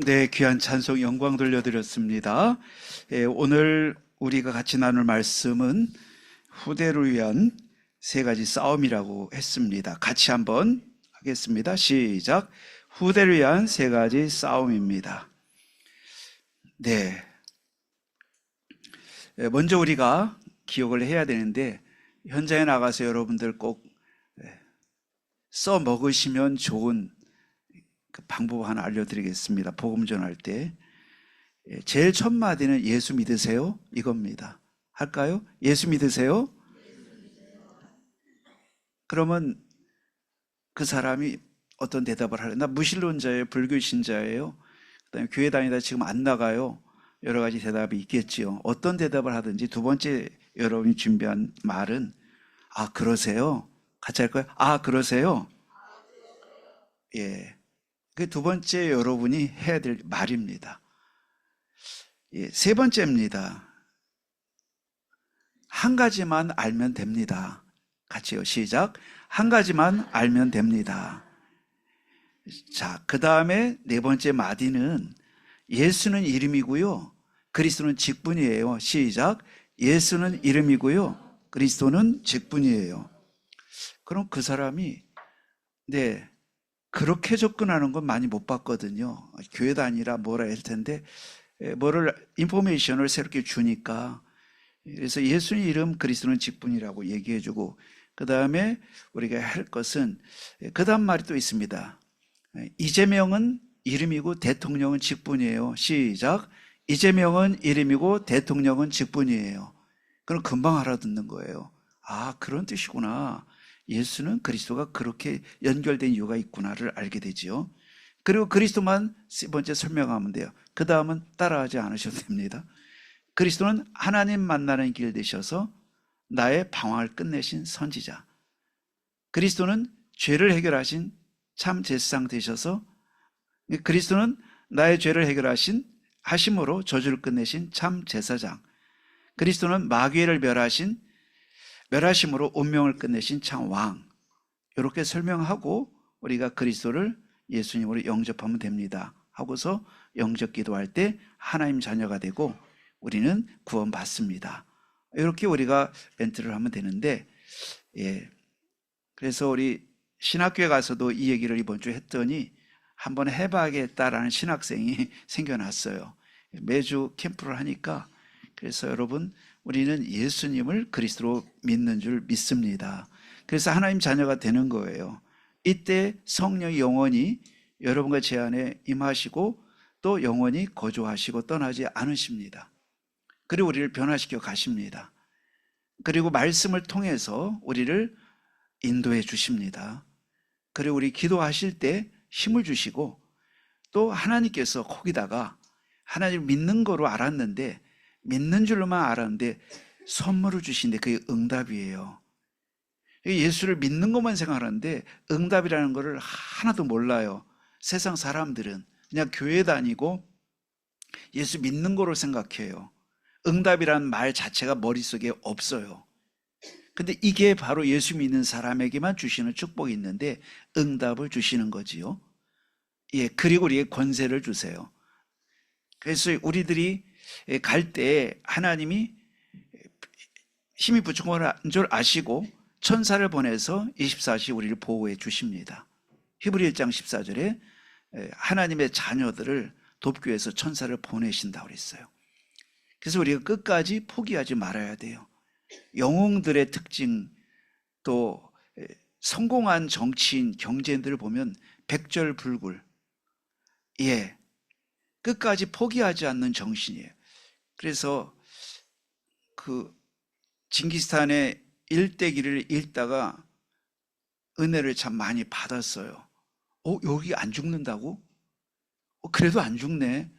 네, 귀한 찬송 영광 돌려드렸습니다. 오늘 우리가 같이 나눌 말씀은 후대를 위한 세 가지 싸움이라고 했습니다. 같이 한번 하겠습니다. 시작. 후대를 위한 세 가지 싸움입니다. 네. 먼저 우리가 기억을 해야 되는데, 현장에 나가서 여러분들 꼭 써 먹으시면 좋은 그 방법 하나 알려드리겠습니다. 복음 전할 때 제일 첫 마디는 예수 믿으세요? 이겁니다. 할까요? 예수 믿으세요? 그러면 그 사람이 어떤 대답을 하래? 나 무신론자예요? 불교신자예요? 그다음에 교회 다니다 지금 안 나가요? 여러 가지 대답이 있겠지요. 어떤 대답을 하든지 두 번째 여러분이 준비한 말은 아 그러세요? 같이 할까요? 아 그러세요? 예. 그 두 번째 여러분이 해야 될 말입니다. 예, 세 번째입니다. 한 가지만 알면 됩니다. 같이요. 시작. 한 가지만 알면 됩니다. 자, 그 다음에 네 번째 마디는 예수는 이름이고요. 그리스도는 직분이에요. 시작. 예수는 이름이고요. 그리스도는 직분이에요. 그럼 그 사람이 네, 그렇게 접근하는 건 많이 못 봤거든요. 교회 다니라 뭐라 할 텐데 뭐를 인포메이션을 새롭게 주니까 그래서 예수님 이름 그리스도는 직분이라고 얘기해주고 그 다음에 우리가 할 것은 그 다음 말이 또 있습니다. 이재명은 이름이고 대통령은 직분이에요. 시작. 이재명은 이름이고 대통령은 직분이에요. 그럼 금방 알아듣는 거예요. 아 그런 뜻이구나. 예수는 그리스도가 그렇게 연결된 이유가 있구나를 알게 되지요. 그리고 그리스도만 세 번째 설명하면 돼요. 그 다음은 따라하지 않으셔도 됩니다. 그리스도는 하나님 만나는 길 되셔서 나의 방황을 끝내신 선지자. 그리스도는 죄를 해결하신 참 제사장 되셔서 그리스도는 나의 죄를 하심으로 저주를 끝내신 참 제사장. 그리스도는 마귀를 멸하심으로 운명을 끝내신 참 왕. 이렇게 설명하고 우리가 그리스도를 예수님으로 영접하면 됩니다. 하고서 영접 기도할 때 하나님 자녀가 되고 우리는 구원받습니다. 이렇게 우리가 멘트를 하면 되는데, 예. 그래서 우리 신학교에 가서도 이 얘기를 이번 주에 했더니 한번 해봐야겠다라는 신학생이 생겨났어요. 매주 캠프를 하니까. 그래서 여러분, 우리는 예수님을 그리스도로 믿는 줄 믿습니다. 그래서 하나님 자녀가 되는 거예요. 이때 성령이 영원히 여러분과 제 안에 임하시고 또 영원히 거주하시고 떠나지 않으십니다. 그리고 우리를 변화시켜 가십니다. 그리고 말씀을 통해서 우리를 인도해 주십니다. 그리고 우리 기도하실 때 힘을 주시고 또 하나님께서 거기다가 하나님을 믿는 거로 알았는데 믿는 줄로만 알았는데 선물을 주신데 그게 응답이에요. 예수를 믿는 것만 생각하는데 응답이라는 것을 하나도 몰라요. 세상 사람들은 그냥 교회 다니고 예수 믿는 거로 생각해요. 응답이라는 말 자체가 머릿속에 없어요. 근데 이게 바로 예수 믿는 사람에게만 주시는 축복이 있는데 응답을 주시는 거지요. 예, 그리고 우리에게 권세를 주세요. 그래서 우리들이 갈 때 하나님이 힘이 부족한 줄 아시고 천사를 보내서 24시 우리를 보호해 주십니다. 히브리 1장 14절에 하나님의 자녀들을 돕기 위해서 천사를 보내신다고 그랬어요. 그래서 우리가 끝까지 포기하지 말아야 돼요. 영웅들의 특징 또 성공한 정치인 경제인들을 보면 백절불굴, 예, 끝까지 포기하지 않는 정신이에요. 그래서 그 징기스탄의 일대기를 읽다가 은혜를 참 많이 받았어요. 여기 안 죽는다고? 그래도 안 죽네.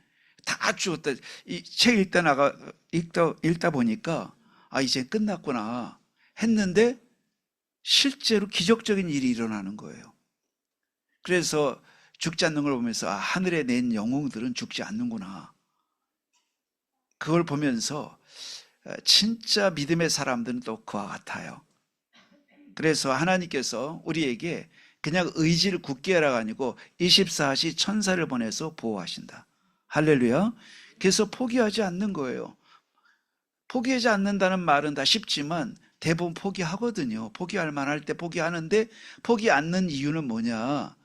다 죽었다. 이 책 읽다 보니까 이제 끝났구나 했는데 실제로 기적적인 일이 일어나는 거예요. 그래서 죽지 않는 걸 보면서 하늘에 낸 영웅들은 죽지 않는구나. 그걸 보면서 진짜 믿음의 사람들은 또 그와 같아요. 그래서 하나님께서 우리에게 그냥 의지를 굳게 하라가 아니고 24시 천사를 보내서 보호하신다. 할렐루야. 그래서 포기하지 않는 거예요. 포기하지 않는다는 말은 다 쉽지만 대부분 포기하거든요. 포기할 만할 때 포기하는데 포기 않는 이유는 뭐냐?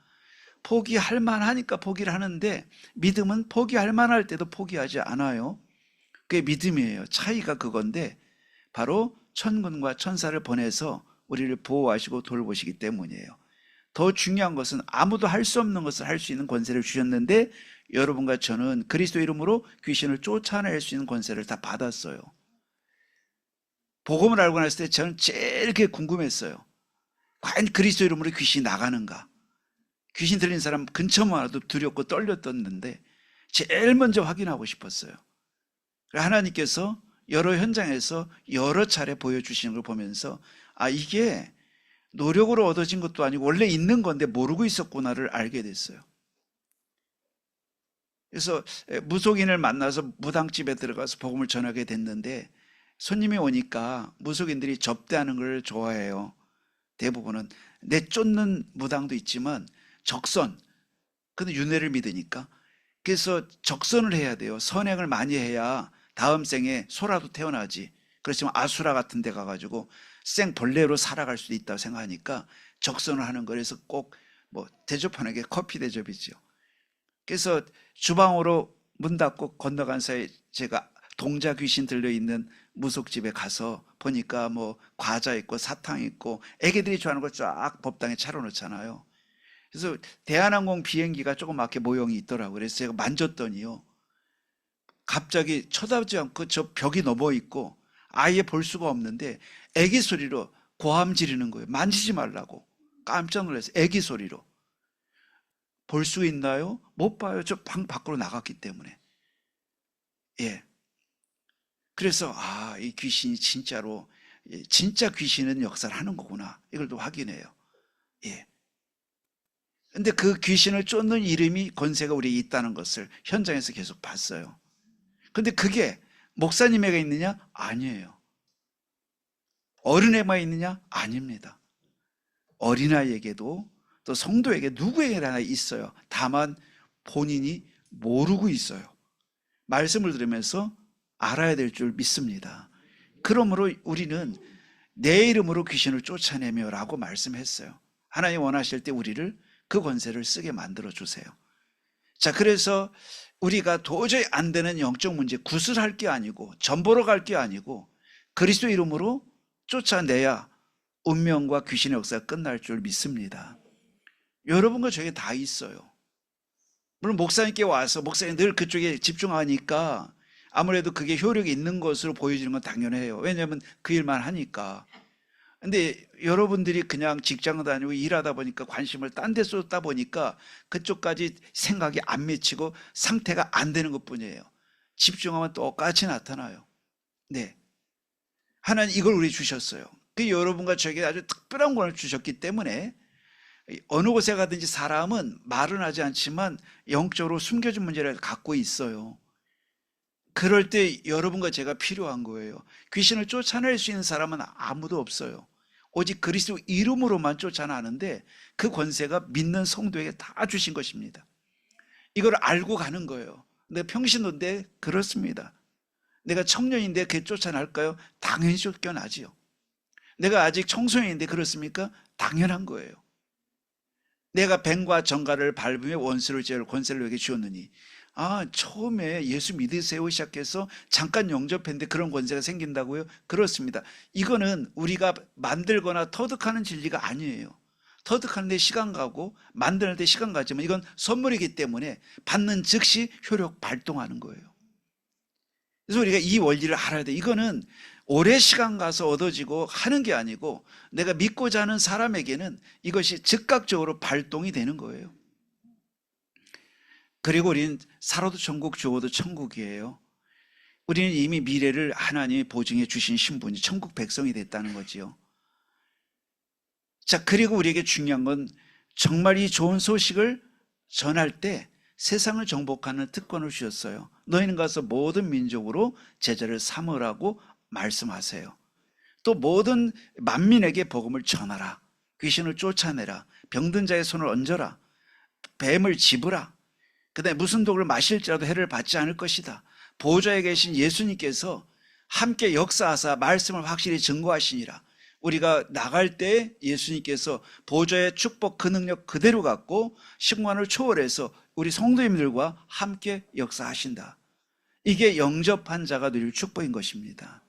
포기할 만하니까 포기를 하는데 믿음은 포기할 만할 때도 포기하지 않아요. 그게 믿음이에요. 차이가 그건데 바로 천군과 천사를 보내서 우리를 보호하시고 돌보시기 때문이에요. 더 중요한 것은 아무도 할 수 없는 것을 할 수 있는 권세를 주셨는데 여러분과 저는 그리스도 이름으로 귀신을 쫓아낼 수 있는 권세를 다 받았어요. 복음을 알고 났을 때 저는 제일 그게 궁금했어요. 과연 그리스도 이름으로 귀신이 나가는가? 귀신 들린 사람 근처만 와도 두렵고 떨렸었는데 제일 먼저 확인하고 싶었어요. 하나님께서 여러 현장에서 여러 차례 보여주시는 걸 보면서 아, 이게 노력으로 얻어진 것도 아니고 원래 있는 건데 모르고 있었구나를 알게 됐어요. 그래서 무속인을 만나서 무당집에 들어가서 복음을 전하게 됐는데 손님이 오니까 무속인들이 접대하는 걸 좋아해요. 대부분은 내쫓는 무당도 있지만 적선, 근데 윤회를 믿으니까 그래서 적선을 해야 돼요. 선행을 많이 해야 다음 생에 소라도 태어나지. 그렇지만 아수라 같은 데 가가지고 생벌레로 살아갈 수도 있다고 생각하니까 적선을 하는 거라서 꼭 뭐 대접하는 게 커피 대접이죠. 그래서 주방으로 문 닫고 건너간 사이에 제가 동자 귀신 들려있는 무속집에 가서 보니까 뭐 과자 있고 사탕 있고 애기들이 좋아하는 걸 쫙 법당에 차려놓잖아요. 그래서 대한항공 비행기가 조그맣게 모형이 있더라고요. 그래서 제가 만졌더니요, 갑자기 쳐다보지 않고 저 벽이 넘어 있고 아예 볼 수가 없는데 애기 소리로 고함 지르는 거예요. 만지지 말라고. 깜짝 놀랐어요. 애기 소리로. 볼 수 있나요? 못 봐요. 저 방 밖으로 나갔기 때문에. 예. 그래서 아, 이 귀신이 진짜로 진짜 귀신은 역사를 하는 거구나. 이걸 또 확인해요. 예. 근데 그 귀신을 쫓는 이름이 권세가 우리에 있다는 것을 현장에서 계속 봤어요. 근데 그게 목사님에게 있느냐? 아니에요. 어른에만 있느냐? 아닙니다. 어린아이에게도 또 성도에게 누구에게나 있어요. 다만 본인이 모르고 있어요. 말씀을 들으면서 알아야 될 줄 믿습니다. 그러므로 우리는 내 이름으로 귀신을 쫓아내며 라고 말씀했어요. 하나님 원하실 때 우리를 그 권세를 쓰게 만들어 주세요. 자, 그래서 우리가 도저히 안 되는 영적 문제 구슬할 게 아니고 전보러 갈 게 아니고 그리스도 이름으로 쫓아내야 운명과 귀신의 역사가 끝날 줄 믿습니다. 여러분과 저에게 다 있어요. 물론 목사님께 와서 목사님 늘 그쪽에 집중하니까 아무래도 그게 효력이 있는 것으로 보여지는 건 당연해요. 왜냐하면 그 일만 하니까. 근데 여러분들이 그냥 직장 다니고 일하다 보니까 관심을 딴 데 쏟다 보니까 그쪽까지 생각이 안 미치고 상태가 안 되는 것 뿐이에요. 집중하면 똑같이 나타나요. 네. 하나님 이걸 우리 주셨어요. 그 여러분과 저에게 아주 특별한 권을 주셨기 때문에 어느 곳에 가든지 사람은 말은 하지 않지만 영적으로 숨겨진 문제를 갖고 있어요. 그럴 때 여러분과 제가 필요한 거예요. 귀신을 쫓아낼 수 있는 사람은 아무도 없어요. 오직 그리스도 이름으로만 쫓아나는데 그 권세가 믿는 성도에게 다 주신 것입니다. 이걸 알고 가는 거예요. 내 평신도인데 그렇습니다. 내가 청년인데 그게 쫓아날까요? 당연히 쫓겨나지요. 내가 아직 청소년인데 그렇습니까? 당연한 거예요. 내가 뱀과 정갈을 밟으며 원수를 제할 권세를 내게 주었느니 아, 처음에 예수 믿으세요 시작해서 잠깐 영접했는데 그런 권세가 생긴다고요? 그렇습니다. 이거는 우리가 만들거나 터득하는 진리가 아니에요. 터득하는 데 시간 가고 만드는 데 시간 가지만 이건 선물이기 때문에 받는 즉시 효력 발동하는 거예요. 그래서 우리가 이 원리를 알아야 돼. 이거는 오래 시간 가서 얻어지고 하는 게 아니고 내가 믿고자 하는 사람에게는 이것이 즉각적으로 발동이 되는 거예요. 그리고 우리는 살아도 천국, 죽어도 천국이에요. 우리는 이미 미래를 하나님이 보증해 주신 신분이 천국 백성이 됐다는 거지요. 자, 그리고 우리에게 중요한 건 정말 이 좋은 소식을 전할 때 세상을 정복하는 특권을 주셨어요. 너희는 가서 모든 민족으로 제자를 삼으라고 말씀하세요. 또 모든 만민에게 복음을 전하라. 귀신을 쫓아내라. 병든 자의 손을 얹어라. 뱀을 집으라. 그다음에 무슨 독을 마실지라도 해를 받지 않을 것이다. 보좌에 계신 예수님께서 함께 역사하사 말씀을 확실히 증거하시니라. 우리가 나갈 때 예수님께서 보좌의 축복 그 능력 그대로 갖고 시공간을 초월해서 우리 성도님들과 함께 역사하신다. 이게 영접한 자가 누릴 축복인 것입니다.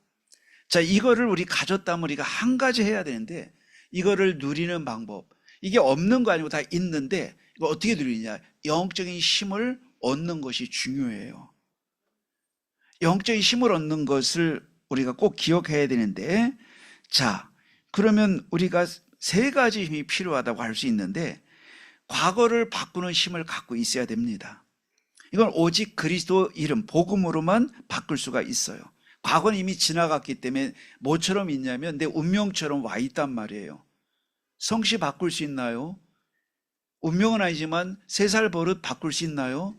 자, 이거를 우리 가졌다면 우리가 한 가지 해야 되는데, 이거를 누리는 방법, 이게 없는 거 아니고 다 있는데 이거 어떻게 누리냐? 영적인 힘을 얻는 것이 중요해요. 영적인 힘을 얻는 것을 우리가 꼭 기억해야 되는데, 자, 그러면 우리가 세 가지 힘이 필요하다고 할 수 있는데, 과거를 바꾸는 힘을 갖고 있어야 됩니다. 이건 오직 그리스도 이름, 복음으로만 바꿀 수가 있어요. 과거는 이미 지나갔기 때문에 뭐처럼 있냐면 내 운명처럼 와 있단 말이에요. 성씨 바꿀 수 있나요? 운명은 아니지만 3살 버릇 바꿀 수 있나요?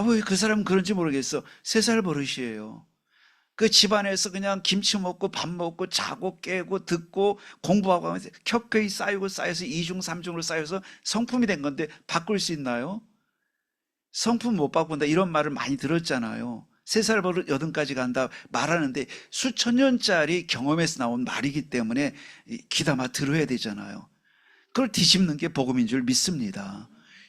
왜 그 사람은 그런지 모르겠어. 3살 버릇이에요. 그 집안에서 그냥 김치 먹고 밥 먹고 자고 깨고 듣고 공부하고 하면서 켜켜이 쌓여서 2중 3중으로 쌓여서 성품이 된 건데 바꿀 수 있나요? 성품 못 바꾼다 이런 말을 많이 들었잖아요. 3살 버릇 80까지 간다 말하는데 수천 년짜리 경험에서 나온 말이기 때문에 귀담아 들어야 되잖아요. 그걸 뒤집는 게 복음인 줄 믿습니다.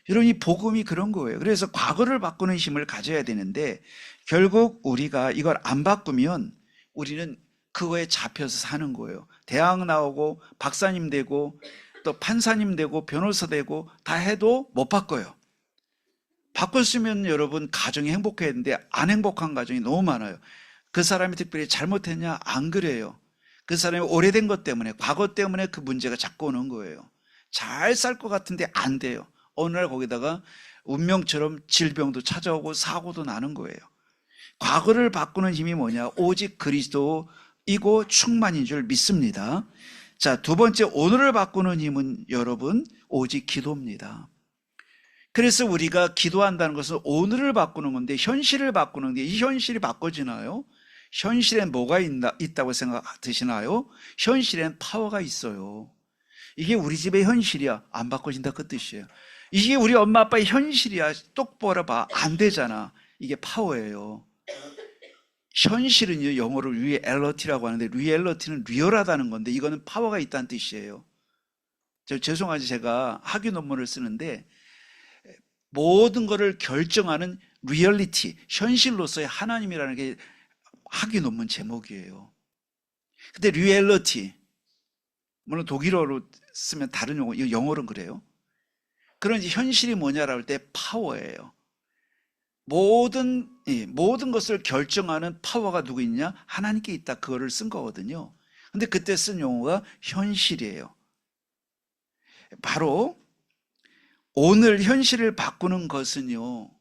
여러분, 이 복음이 그런 거예요. 그래서 과거를 바꾸는 힘을 가져야 되는데, 결국 우리가 이걸 안 바꾸면 우리는 그거에 잡혀서 사는 거예요. 대학 나오고 박사님 되고 또 판사님 되고 변호사 되고 다 해도 못 바꿔요. 바꿨으면 여러분 가정이 행복해야 되는데 안 행복한 가정이 너무 많아요. 그 사람이 특별히 잘못했냐? 안 그래요. 그 사람이 오래된 것 때문에, 과거 때문에 그 문제가 자꾸 오는 거예요. 잘 살 것 같은데 안 돼요. 어느 날 거기다가 운명처럼 질병도 찾아오고 사고도 나는 거예요. 과거를 바꾸는 힘이 뭐냐? 오직 그리스도이고 충만인 줄 믿습니다. 자, 두 번째, 오늘을 바꾸는 힘은 여러분 오직 기도입니다. 그래서 우리가 기도한다는 것은 오늘을 바꾸는 건데, 현실을 바꾸는 게, 이 현실이 바꿔지나요? 현실엔 뭐가 있다고 생각드시나요? 현실엔 파워가 있어요. 이게 우리 집의 현실이야. 안 바꿔진다 그 뜻이에요. 이게 우리 엄마 아빠의 현실이야. 똑바로 봐. 안 되잖아. 이게 파워예요. 현실은요, 영어로 리얼리티라고 하는데, 리얼리티는 리얼하다는 건데 이거는 파워가 있다는 뜻이에요. 죄송하지, 제가 학위 논문을 쓰는데 모든 것을 결정하는 리얼리티, 현실로서의 하나님이라는 게 학위 논문 제목이에요. 근데 리얼리티, 물론 독일어로 쓰면 다른 용어, 영어로는 그래요. 그런 현실이 뭐냐라고 할 때 파워예요. 모든 것을 결정하는 파워가 누구 있냐? 하나님께 있다. 그거를 쓴 거거든요. 근데 그때 쓴 용어가 현실이에요. 바로 오늘 현실을 바꾸는 것은요,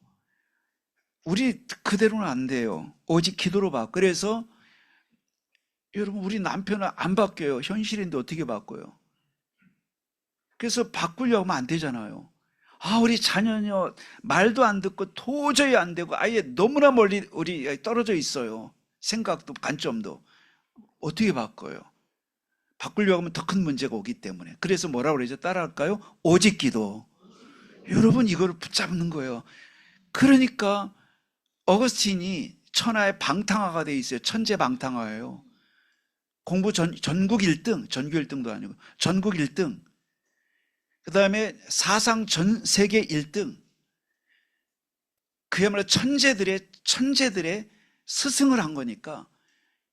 우리 그대로는 안 돼요. 오직 기도로 바꿔. 그래서 여러분, 우리 남편은 안 바뀌어요. 현실인데 어떻게 바꿔요? 그래서 바꾸려고 하면 안 되잖아요. 우리 자녀는요, 말도 안 듣고 도저히 안 되고 아예 너무나 멀리 우리 떨어져 있어요. 생각도 관점도. 어떻게 바꿔요? 바꾸려고 하면 더 큰 문제가 오기 때문에. 그래서 뭐라고 그러죠? 따라할까요? 오직 기도. 여러분, 이걸 붙잡는 거예요. 그러니까 어거스틴이 천하의 방탕화가 돼 있어요. 천재 방탕화예요. 공부 전국 1등, 전교 1등도 아니고 전국 1등. 그 다음에 사상 전 세계 1등. 그야말로 천재들의 스승을 한 거니까,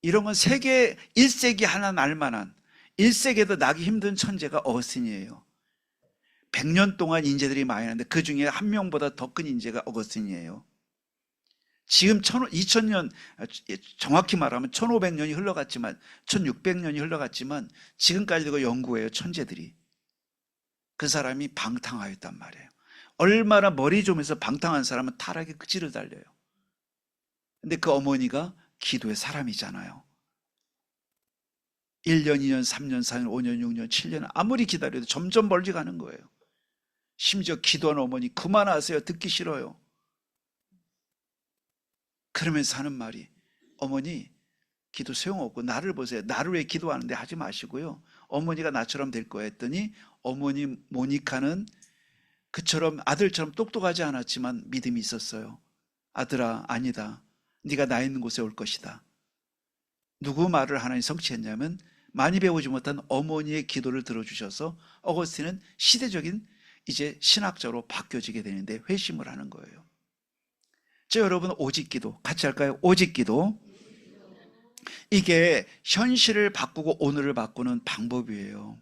이런 건 세계 1세기 하나 날 만한, 1세기에도 나기 힘든 천재가 어거스틴이에요. 100년 동안 인재들이 많이 하는데 그 중에 한 명보다 더 큰 인재가 어거스틴이에요. 지금 2000년, 정확히 말하면 1500년이 흘러갔지만, 1600년이 흘러갔지만 지금까지도 연구해요, 천재들이. 그 사람이 방탕하였단 말이에요. 얼마나 머리 좀 해서 방탕한 사람은 타락의 끝을 달려요. 근데 그 어머니가 기도의 사람이잖아요. 1년, 2년, 3년, 4년, 5년, 6년, 7년 아무리 기다려도 점점 멀리 가는 거예요. 심지어 기도하는 어머니, 그만하세요. 듣기 싫어요. 그러면서 하는 말이, 어머니 기도 소용없고 나를 보세요. 나를 왜 기도하는데 하지 마시고요. 어머니가 나처럼 될 거야 했더니, 어머니 모니카는 그처럼 아들처럼 똑똑하지 않았지만 믿음이 있었어요. 아들아, 아니다. 네가 나 있는 곳에 올 것이다. 누구 말을 하나님 성취했냐면 많이 배우지 못한 어머니의 기도를 들어주셔서 어거스틴은 시대적인 이제 신학자로 바뀌어지게 되는데 회심을 하는 거예요. 저 여러분 오직 기도 같이 할까요? 오직 기도. 이게 현실을 바꾸고 오늘을 바꾸는 방법이에요.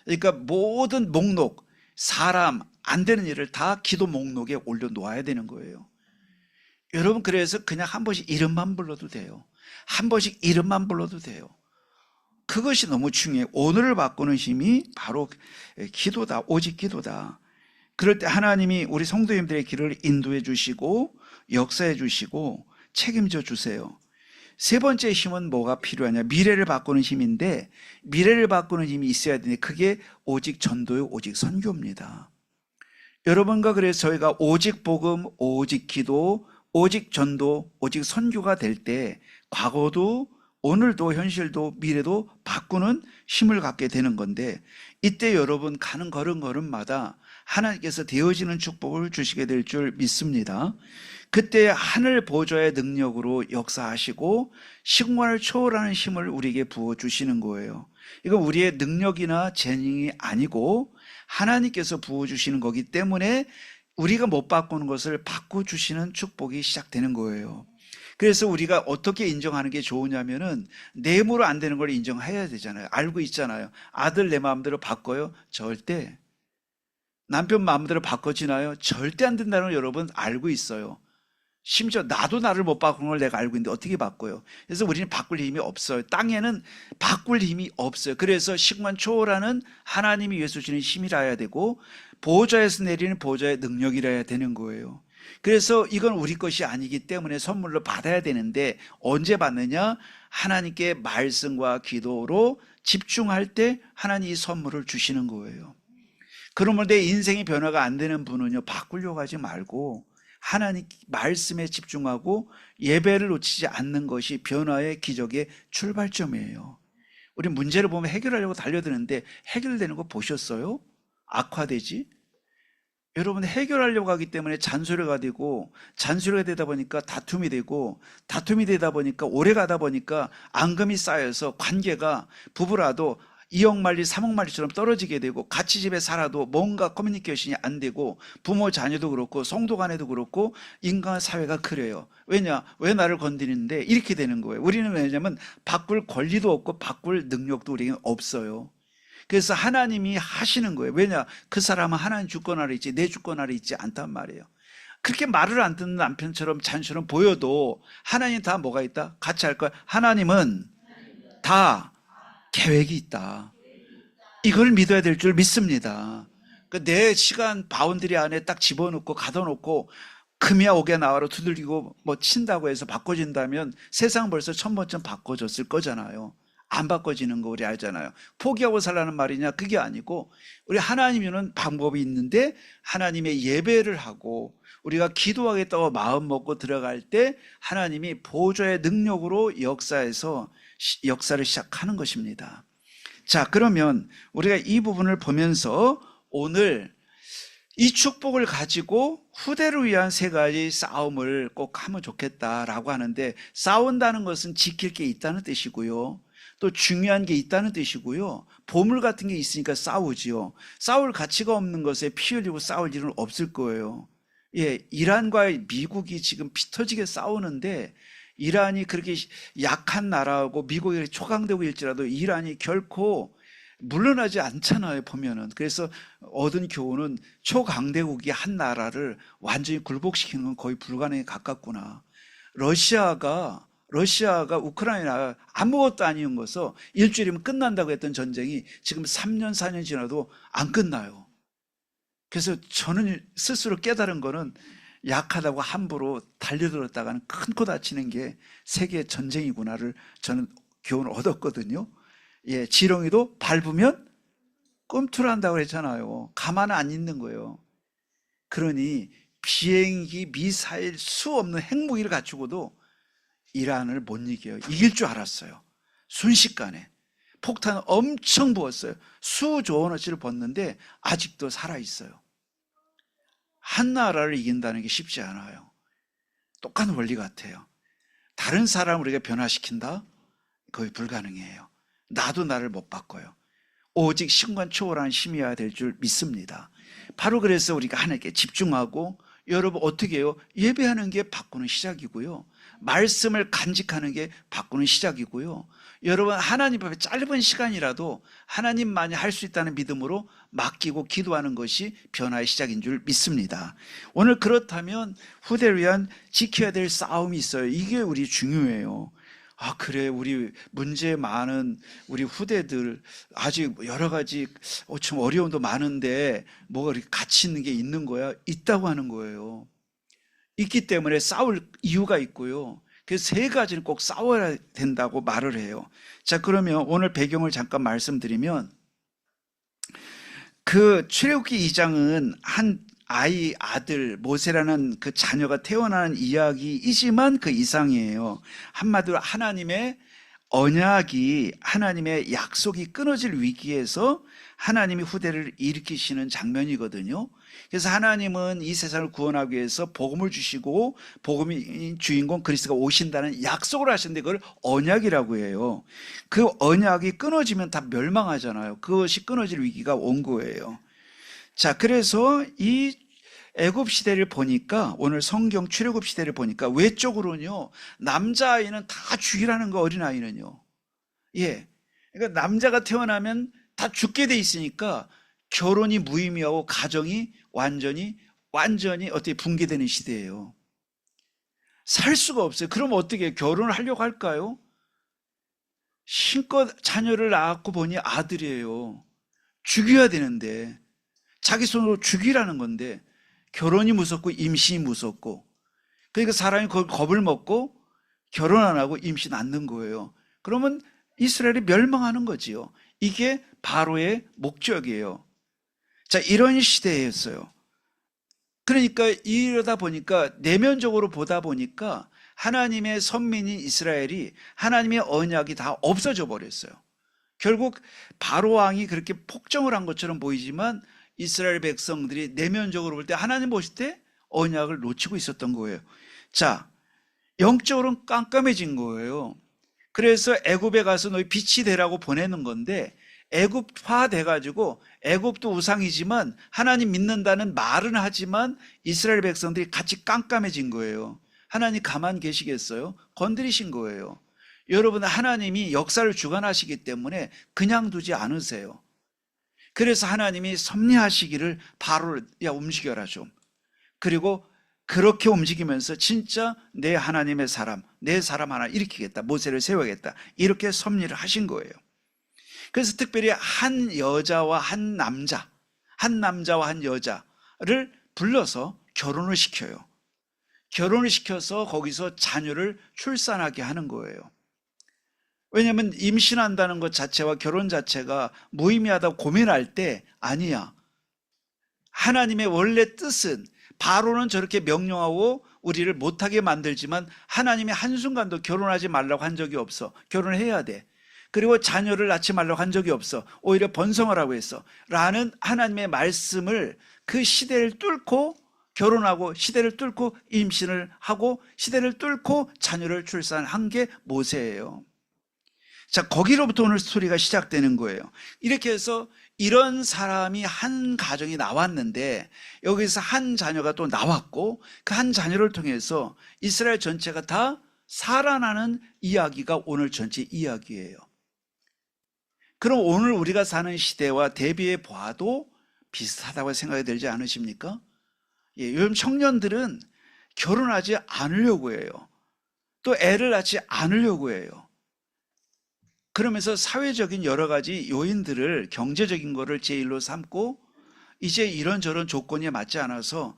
그러니까 모든 목록, 사람, 안 되는 일을 다 기도 목록에 올려놓아야 되는 거예요. 여러분 그래서 그냥 한 번씩 이름만 불러도 돼요. 한 번씩 이름만 불러도 돼요. 그것이 너무 중요해요. 오늘을 바꾸는 힘이 바로 기도다. 오직 기도다. 그럴 때 하나님이 우리 성도님들의 길을 인도해 주시고 역사해 주시고 책임져 주세요. 세 번째 힘은 뭐가 필요하냐? 미래를 바꾸는 힘인데 미래를 바꾸는 힘이 있어야 되는데 그게 오직 전도요, 오직 선교입니다. 여러분과 그래서 저희가 오직 복음, 오직 기도, 오직 전도, 오직 선교가 될 때 과거도 오늘도 현실도 미래도 바꾸는 힘을 갖게 되는 건데 이때 여러분 가는 걸음걸음마다 하나님께서 되어지는 축복을 주시게 될 줄 믿습니다. 그때 하늘 보좌의 능력으로 역사하시고 시공간을 초월하는 힘을 우리에게 부어주시는 거예요. 이건 우리의 능력이나 재능이 아니고 하나님께서 부어주시는 거기 때문에 우리가 못 바꾸는 것을 바꿔주시는 축복이 시작되는 거예요. 그래서 우리가 어떻게 인정하는 게 좋으냐면은 내 힘으로 안 되는 걸 인정해야 되잖아요. 알고 있잖아요. 아들 내 마음대로 바꿔요? 절대. 남편 마음대로 바꿔지나요? 절대 안 된다는 걸 여러분 알고 있어요. 심지어 나도 나를 못 바꾸는 걸 내가 알고 있는데 어떻게 바꿔요? 그래서 우리는 바꿀 힘이 없어요. 땅에는 바꿀 힘이 없어요. 그래서 시공간 초월하는 하나님이 위해서 주시는 힘이라야 되고 보호자에서 내리는 보호자의 능력이라야 되는 거예요. 그래서 이건 우리 것이 아니기 때문에 선물로 받아야 되는데 언제 받느냐? 하나님께 말씀과 기도로 집중할 때 하나님이 선물을 주시는 거예요. 그러면 내 인생이 변화가 안 되는 분은요, 바꾸려고 하지 말고 하나님 말씀에 집중하고 예배를 놓치지 않는 것이 변화의 기적의 출발점이에요. 우리 문제를 보면 해결하려고 달려드는데 해결되는 거 보셨어요? 악화되지? 여러분 해결하려고 하기 때문에 잔소리가 되고 잔소리가 되다 보니까 다툼이 되고 다툼이 되다 보니까 오래 가다 보니까 앙금이 쌓여서 관계가 부부라도 2억 마리 3억 마리처럼 떨어지게 되고 같이 집에 살아도 뭔가 커뮤니케이션이 안 되고 부모 자녀도 그렇고 성도 간에도 그렇고 인간 사회가 그래요. 왜냐? 왜 나를 건드리는데 이렇게 되는 거예요. 우리는 왜냐면 바꿀 권리도 없고 바꿀 능력도 우리에게는 없어요. 그래서 하나님이 하시는 거예요. 왜냐? 그 사람은 하나님 주권 아래 있지 내 주권 아래 있지 않단 말이에요. 그렇게 말을 안 듣는 남편처럼 잔처럼 보여도 하나님 다 뭐가 있다? 같이 할 거야. 하나님은 다 계획이 있다. 이걸 믿어야 될 줄 믿습니다. 내 시간 바운드리 안에 딱 집어넣고 가둬놓고 금이야 오게 나와로 두들기고 뭐 친다고 해서 바꿔진다면 세상 벌써 1000번쯤 바꿔졌을 거잖아요. 안 바꿔지는 거 우리 알잖아요. 포기하고 살라는 말이냐? 그게 아니고 우리 하나님이는 방법이 있는데 하나님의 예배를 하고 우리가 기도하겠다고 마음 먹고 들어갈 때 하나님이 보좌의 능력으로 역사를 시작하는 것입니다. 자, 그러면 우리가 이 부분을 보면서 오늘 이 축복을 가지고 후대를 위한 세 가지 싸움을 꼭 하면 좋겠다라고 하는데 싸운다는 것은 지킬 게 있다는 뜻이고요. 또 중요한 게 있다는 뜻이고요. 보물 같은 게 있으니까 싸우지요. 싸울 가치가 없는 것에 피 흘리고 싸울 일은 없을 거예요. 예, 이란과 미국이 지금 피 터지게 싸우는데 이란이 그렇게 약한 나라하고 미국이 초강대국 일지라도 이란이 결코 물러나지 않잖아요, 보면은. 그래서 얻은 교훈은 초강대국이 한 나라를 완전히 굴복시키는 건 거의 불가능에 가깝구나. 러시아가 우크라이나 아무것도 아니온 것서 일주일이면 끝난다고 했던 전쟁이 지금 3년, 4년 지나도 안 끝나요. 그래서 저는 스스로 깨달은 거는 약하다고 함부로 달려들었다가는 큰 코 다치는 게 세계 전쟁이구나를 저는 교훈을 얻었거든요. 예, 지렁이도 밟으면 꿈틀한다고 그랬잖아요. 가만 안 있는 거예요. 그러니 비행기, 미사일, 수 없는 핵무기를 갖추고도 이란을 못 이겨요. 이길 줄 알았어요. 순식간에. 폭탄 엄청 부었어요. 수조 원어치를 붓는데 아직도 살아있어요. 한 나라를 이긴다는 게 쉽지 않아요. 똑같은 원리 같아요. 다른 사람을 우리가 변화시킨다? 거의 불가능해요. 나도 나를 못 바꿔요. 오직 신관 초월한 힘이어야 될 줄 믿습니다. 바로 그래서 우리가 하나님께 집중하고, 여러분 어떻게 해요? 예배하는 게 바꾸는 시작이고요. 말씀을 간직하는 게 바꾸는 시작이고요. 여러분 하나님 앞에 짧은 시간이라도 하나님만이 할 수 있다는 믿음으로 맡기고 기도하는 것이 변화의 시작인 줄 믿습니다. 오늘 그렇다면 후대를 위한 지켜야 될 싸움이 있어요. 이게 우리 중요해요. 아, 그래, 우리 문제 많은 우리 후대들 아직 여러 가지 좀 어려움도 많은데 뭐가 이렇게 가치 있는 게 있는 거야? 있다고 하는 거예요. 있기 때문에 싸울 이유가 있고요. 그 세 가지는 꼭 싸워야 된다고 말을 해요. 자, 그러면 오늘 배경을 잠깐 말씀드리면, 그 출애굽기 2장은 한 아들 모세라는 그 자녀가 태어나는 이야기이지만 그 이상이에요. 한마디로 하나님의 언약이, 하나님의 약속이 끊어질 위기에서 하나님이 후대를 일으키시는 장면이거든요. 그래서 하나님은 이 세상을 구원하기 위해서 복음을 주시고 복음의 주인공 그리스도가 오신다는 약속을 하셨는데 그걸 언약이라고 해요. 그 언약이 끊어지면 다 멸망하잖아요. 그것이 끊어질 위기가 온 거예요. 자, 그래서 이 애굽 시대를 보니까, 오늘 성경 출애굽 시대를 보니까 외적으로는요, 남자아이는 다 죽이라는 거, 어린아이는요. 예. 그러니까 남자가 태어나면 다 죽게 돼 있으니까 결혼이 무의미하고 가정이 완전히 어떻게 붕괴되는 시대예요. 살 수가 없어요. 그럼 어떻게 결혼을 하려고 할까요? 신껏 자녀를 낳았고 보니 아들이에요. 죽여야 되는데, 자기 손으로 죽이라는 건데, 결혼이 무섭고 임신이 무섭고, 그러니까 사람이 그걸 겁을 먹고 결혼 안 하고 임신 않는 거예요. 그러면 이스라엘이 멸망하는 거지요. 이게 바로의 목적이에요. 자, 이런 시대였어요. 그러니까 이러다 보니까 내면적으로 보다 보니까 하나님의 선민인 이스라엘이 하나님의 언약이 다 없어져 버렸어요. 결국 바로 왕이 그렇게 폭정을 한 것처럼 보이지만 이스라엘 백성들이 내면적으로 볼 때, 하나님 보실 때 언약을 놓치고 있었던 거예요. 자, 영적으로는 깜깜해진 거예요. 그래서 애굽에 가서 너희 빛이 되라고 보내는 건데, 애굽화 돼가지고 애굽도 우상이지만 하나님 믿는다는 말은 하지만 이스라엘 백성들이 같이 깜깜해진 거예요. 하나님 가만 계시겠어요? 건드리신 거예요. 여러분, 하나님이 역사를 주관하시기 때문에 그냥 두지 않으세요. 그래서 하나님이 섭리하시기를 바로, 야, 움직여라 좀. 그리고 그렇게 움직이면서 진짜 내 하나님의 사람, 내 사람 하나 일으키겠다, 모세를 세워야겠다, 이렇게 섭리를 하신 거예요. 그래서 특별히 한 여자와 한 남자, 한 남자와 한 여자를 불러서 결혼을 시켜요. 결혼을 시켜서 거기서 자녀를 출산하게 하는 거예요. 왜냐하면 임신한다는 것 자체와 결혼 자체가 무의미하다고 고민할 때, 아니야, 하나님의 원래 뜻은, 바로는 저렇게 명령하고 우리를 못하게 만들지만 하나님이 한순간도 결혼하지 말라고 한 적이 없어. 결혼해야 돼. 그리고 자녀를 낳지 말라고 한 적이 없어. 오히려 번성하라고 했어. 라는 하나님의 말씀을, 그 시대를 뚫고 결혼하고, 시대를 뚫고 임신을 하고, 시대를 뚫고 자녀를 출산한 게 모세예요. 자, 거기로부터 오늘 스토리가 시작되는 거예요. 이렇게 해서 이런 사람이 한 가정이 나왔는데, 여기서 한 자녀가 또 나왔고, 그 한 자녀를 통해서 이스라엘 전체가 다 살아나는 이야기가 오늘 전체 이야기예요. 그럼 오늘 우리가 사는 시대와 대비해 봐도 비슷하다고 생각이 들지 않으십니까? 예, 요즘 청년들은 결혼하지 않으려고 해요. 또 애를 낳지 않으려고 해요. 그러면서 사회적인 여러 가지 요인들을, 경제적인 거를 제일로 삼고, 이제 이런저런 조건이 맞지 않아서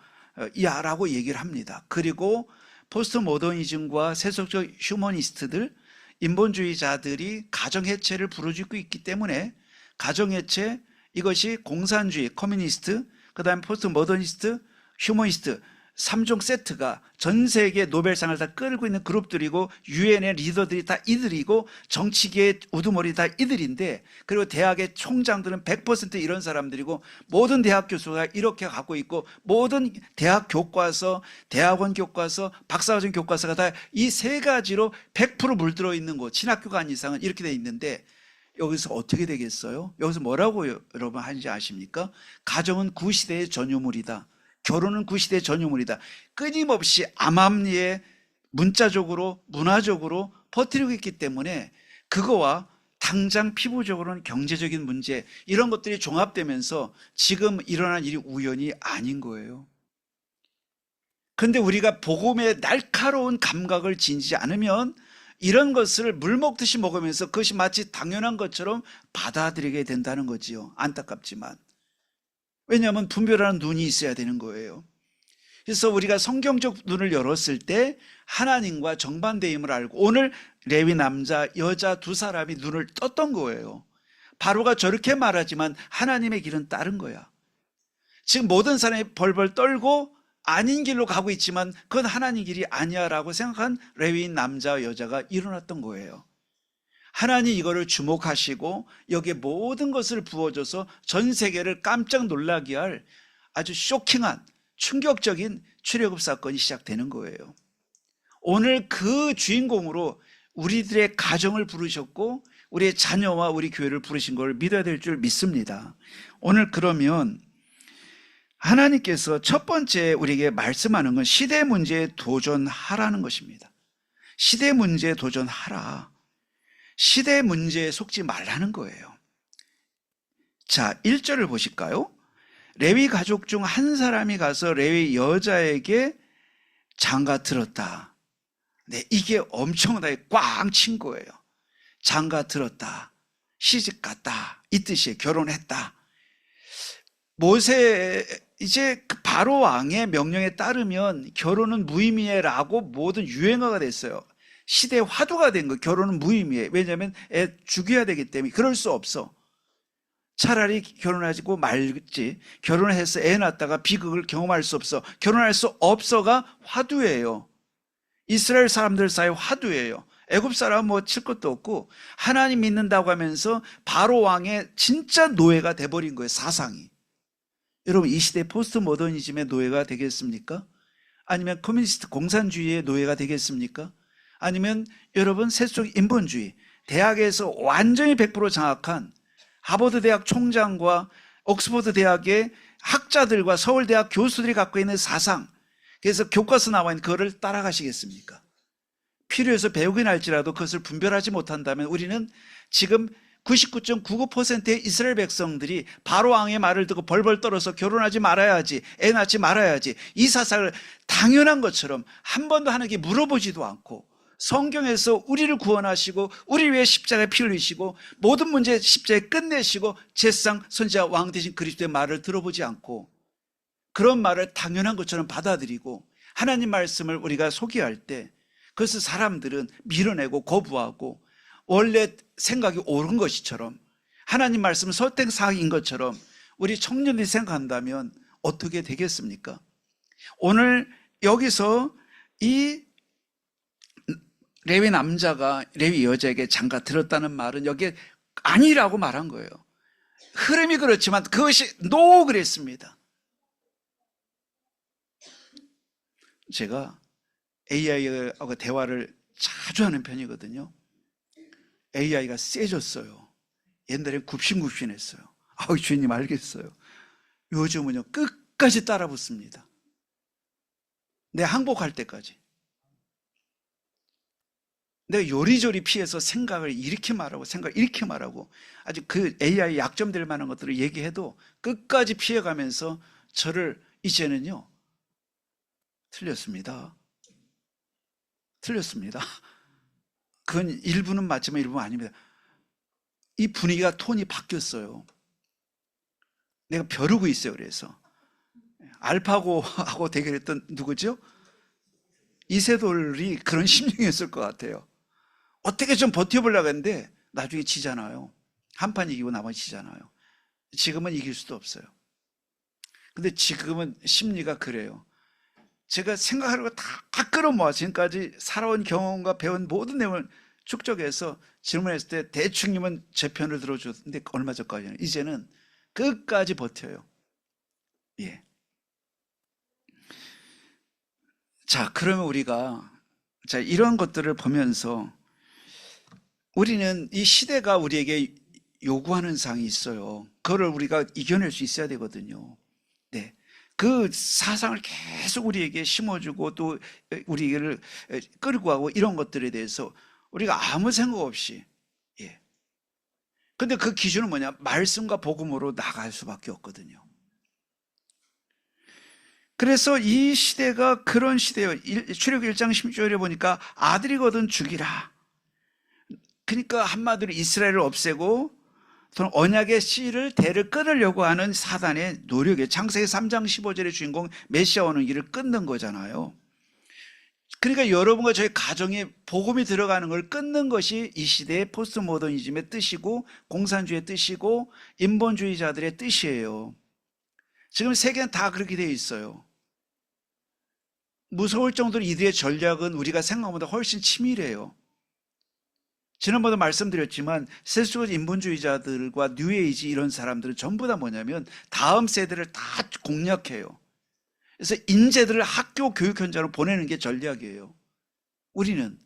야라고 얘기를 합니다. 그리고 포스트 모더니즘과 세속적 휴머니스트들, 인본주의자들이 가정해체를 부르짖고 있기 때문에, 가정해체, 이것이 공산주의, 커뮤니스트, 그 다음에 포스트 모더니스트, 휴머니스트 3종 세트가 전 세계 노벨상을 다 끌고 있는 그룹들이고 유엔의 리더들이 다 이들이고 정치계의 우두머리 다 이들인데, 그리고 대학의 총장들은 100% 이런 사람들이고 모든 대학 교수가 이렇게 갖고 있고 모든 대학 교과서, 대학원 교과서, 박사과정 교과서가 다 이 세 가지로 100% 물들어 있는 곳, 신학교가 아닌 이상은 이렇게 돼 있는데, 여기서 어떻게 되겠어요? 여기서 뭐라고 여러분 하는지 아십니까? 가정은 구시대의 전유물이다. 결혼은 구시대의 전유물이다. 끊임없이 암암리에 문자적으로 문화적으로 퍼뜨리고 있기 때문에 그거와 당장 피부적으로는 경제적인 문제, 이런 것들이 종합되면서 지금 일어난 일이 우연이 아닌 거예요. 그런데 우리가 복음의 날카로운 감각을 지니지 않으면 이런 것을 물 먹듯이 먹으면서 그것이 마치 당연한 것처럼 받아들이게 된다는 거지요. 안타깝지만. 왜냐하면 분별하는 눈이 있어야 되는 거예요. 그래서 우리가 성경적 눈을 열었을 때 하나님과 정반대임을 알고, 오늘 레위 남자, 여자 두 사람이 눈을 떴던 거예요. 바로가 저렇게 말하지만 하나님의 길은 다른 거야. 지금 모든 사람이 벌벌 떨고 아닌 길로 가고 있지만 그건 하나님 길이 아니야 라고 생각한 레위인 남자와 여자가 일어났던 거예요. 하나님 이거를 주목하시고 여기에 모든 것을 부어줘서 전 세계를 깜짝 놀라게 할 아주 쇼킹한 충격적인 출애굽 사건이 시작되는 거예요. 오늘 그 주인공으로 우리들의 가정을 부르셨고 우리의 자녀와 우리 교회를 부르신 걸 믿어야 될 줄 믿습니다. 오늘 그러면 하나님께서 첫 번째 우리에게 말씀하는 건 시대 문제에 도전하라는 것입니다. 시대 문제에 도전하라. 시대 문제에 속지 말라는 거예요. 자, 1절을 보실까요? 레위 가족 중 한 사람이 가서 레위 여자에게 장가 들었다. 네, 이게 엄청나게 꽝 친 거예요. 장가 들었다. 시집 갔다. 이 뜻이에요. 결혼했다. 이제 바로 왕의 명령에 따르면 결혼은 무의미해라고 모든 유행어가 됐어요. 시대의 화두가 된 거예요. 결혼은 무의미해. 왜냐하면 애 죽여야 되기 때문에. 그럴 수 없어. 차라리 결혼하고 말지. 결혼을 해서 애 낳다가 비극을 경험할 수 없어. 결혼할 수 없어가 화두예요. 이스라엘 사람들 사이 화두예요. 애굽 사람은 뭐 칠 것도 없고 하나님 믿는다고 하면서 바로 왕의 진짜 노예가 돼버린 거예요. 사상이. 여러분, 이 시대 포스트 모더니즘의 노예가 되겠습니까? 아니면 커뮤니스트 공산주의의 노예가 되겠습니까? 아니면 여러분 세속 인본주의, 대학에서 완전히 100% 장악한 하버드 대학 총장과 옥스퍼드 대학의 학자들과 서울대학 교수들이 갖고 있는 사상, 그래서 교과서 나와 있는 그거를 따라가시겠습니까? 필요해서 배우긴 할지라도 그것을 분별하지 못한다면 우리는 지금 99.99%의 이스라엘 백성들이 바로 왕의 말을 듣고 벌벌 떨어서 결혼하지 말아야지, 애 낳지 말아야지, 이 사상을 당연한 것처럼 한 번도 하나님께 물어보지도 않고, 성경에서 우리를 구원하시고 우리 위해 십자가에 피 흘리시고 모든 문제 십자가에 끝내시고 제사장 선지자 왕 되신 그리스도의 말을 들어보지 않고 그런 말을 당연한 것처럼 받아들이고 하나님 말씀을 우리가 소개할 때 그것을 사람들은 밀어내고 거부하고 원래 생각이 옳은 것이처럼 하나님 말씀은 선택사항인 것처럼 우리 청년들이 생각한다면 어떻게 되겠습니까? 오늘 여기서 이 레위 남자가 레위 여자에게 장가 들었다는 말은 여기에 아니라고 말한 거예요. 흐름이 그렇지만 그것이 노 그랬습니다. 제가 AI하고 대화를 자주 하는 편이거든요. AI가 세졌어요. 옛날엔 굽신굽신했어요. 아우, 주인님 알겠어요. 요즘은요 끝까지 따라 붙습니다. 내 항복할 때까지. 내가 요리조리 피해서 생각을 이렇게 말하고 생각을 이렇게 말하고 아주 그 AI 약점될 만한 것들을 얘기해도 끝까지 피해가면서 저를 이제는요 틀렸습니다. 그건 일부는 맞지만 일부는 아닙니다. 이 분위기가 톤이 바뀌었어요. 내가 벼르고 있어요. 그래서 알파고하고 대결했던 누구죠? 이세돌이 그런 심령이었을 것 같아요. 어떻게 좀 버텨보려고 했는데 나중에 지잖아요. 한 판 이기고 나머지 지잖아요. 지금은 이길 수도 없어요. 근데 지금은 심리가 그래요. 제가 생각하려고 다 끌어모아 지금까지 살아온 경험과 배운 모든 내용을 축적해서 질문했을 때 대충님은 제 편을 들어줬는데 얼마 전까지는 이제는 끝까지 버텨요. 예. 자, 그러면 우리가 이런 것들을 보면서 우리는 이 시대가 우리에게 요구하는 사항이 있어요. 그거를 우리가 이겨낼 수 있어야 되거든요. 네. 그 사상을 계속 우리에게 심어주고 또 우리를 끌고 가고 이런 것들에 대해서 우리가 아무 생각 없이, 예. 근데 그 기준은 뭐냐? 말씀과 복음으로 나갈 수밖에 없거든요. 그래서 이 시대가 그런 시대예요. 출애굽 1장 16절에 보니까 아들이거든 죽이라. 그러니까 한마디로 이스라엘을 없애고 언약의 씨를 대를 끊으려고 하는 사단의 노력에 창세기 3장 15절의 주인공 메시아 오는 길을 끊는 거잖아요. 그러니까 여러분과 저희 가정에 복음이 들어가는 걸 끊는 것이 이 시대의 포스트 모더니즘의 뜻이고 공산주의의 뜻이고 인본주의자들의 뜻이에요. 지금 세계는 다 그렇게 되어 있어요. 무서울 정도로 이들의 전략은 우리가 생각보다 훨씬 치밀해요. 지난번에 말씀드렸지만 세속적 인본주의자들과 뉴에이지 이런 사람들은 전부 다 뭐냐면 다음 세대를 다 공략해요. 그래서 인재들을 학교 교육 현장으로 보내는 게 전략이에요. 우리는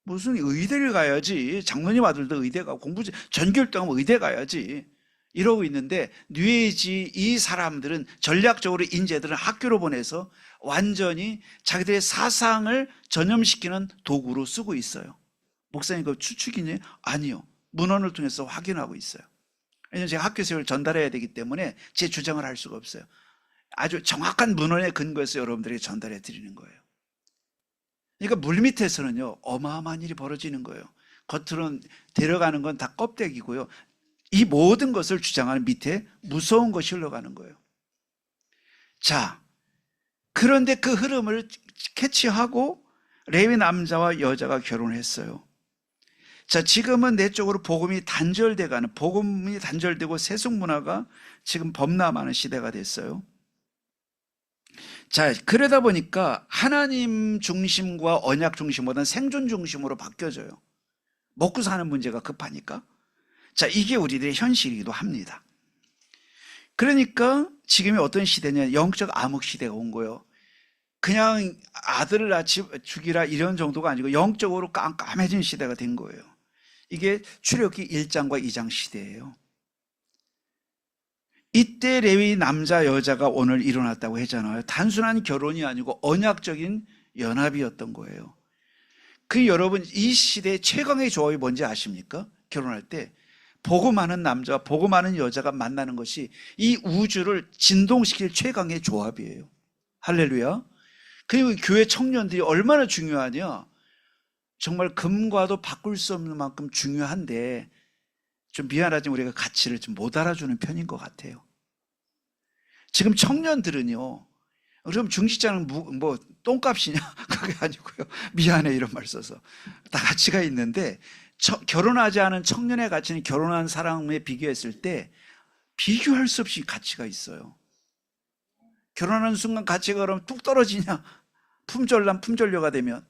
무슨 의대를 가야지, 장로님 아들도 의대 가고 공부 전교육도 의대 가야지 이러고 있는데 뉴에이지 이 사람들은 전략적으로 인재들은 학교로 보내서 완전히 자기들의 사상을 전염시키는 도구로 쓰고 있어요. 목사님 그 추측이니? 아니요. 문헌을 통해서 확인하고 있어요. 왜냐하면 제가 학교 세월 전달해야 되기 때문에 제 주장을 할 수가 없어요. 아주 정확한 문헌에 근거해서 여러분들에게 전달해 드리는 거예요. 그러니까 물밑에서는요 어마어마한 일이 벌어지는 거예요. 겉으로는 데려가는 건 다 껍데기고요. 이 모든 것을 주장하는 밑에 무서운 것이 흘러가는 거예요. 자, 그런데 그 흐름을 캐치하고 레위 남자와 여자가 결혼을 했어요. 자, 지금은 내적으로 복음이 단절돼가는, 복음이 단절되고 세속 문화가 지금 범람하는 시대가 됐어요. 자, 그러다 보니까 하나님 중심과 언약 중심보다는 생존 중심으로 바뀌어져요. 먹고 사는 문제가 급하니까. 자, 이게 우리들의 현실이기도 합니다. 그러니까 지금이 어떤 시대냐, 영적 암흑 시대가 온 거예요. 그냥 아들을 낳지 죽이라 이런 정도가 아니고 영적으로 깜깜해진 시대가 된 거예요. 이게 출애굽기 1장과 2장 시대예요. 이때 레위 남자 여자가 오늘 일어났다고 했잖아요. 단순한 결혼이 아니고 언약적인 연합이었던 거예요. 그 여러분 이 시대의 최강의 조합이 뭔지 아십니까? 결혼할 때 복음하는 남자와 복음하는 여자가 만나는 것이 이 우주를 진동시킬 최강의 조합이에요. 할렐루야. 그리고 교회 청년들이 얼마나 중요하냐. 정말 금과도 바꿀 수 없는 만큼 중요한데 좀 미안하지만 우리가 가치를 좀 못 알아주는 편인 것 같아요. 지금 청년들은요, 그럼 중식자는 뭐 똥값이냐? 그게 아니고요. 미안해 이런 말 써서 다 가치가 있는데 결혼하지 않은 청년의 가치는 결혼한 사람에 비교했을 때 비교할 수 없이 가치가 있어요. 결혼하는 순간 가치가 그럼 뚝 떨어지냐? 품절남 품절녀가 되면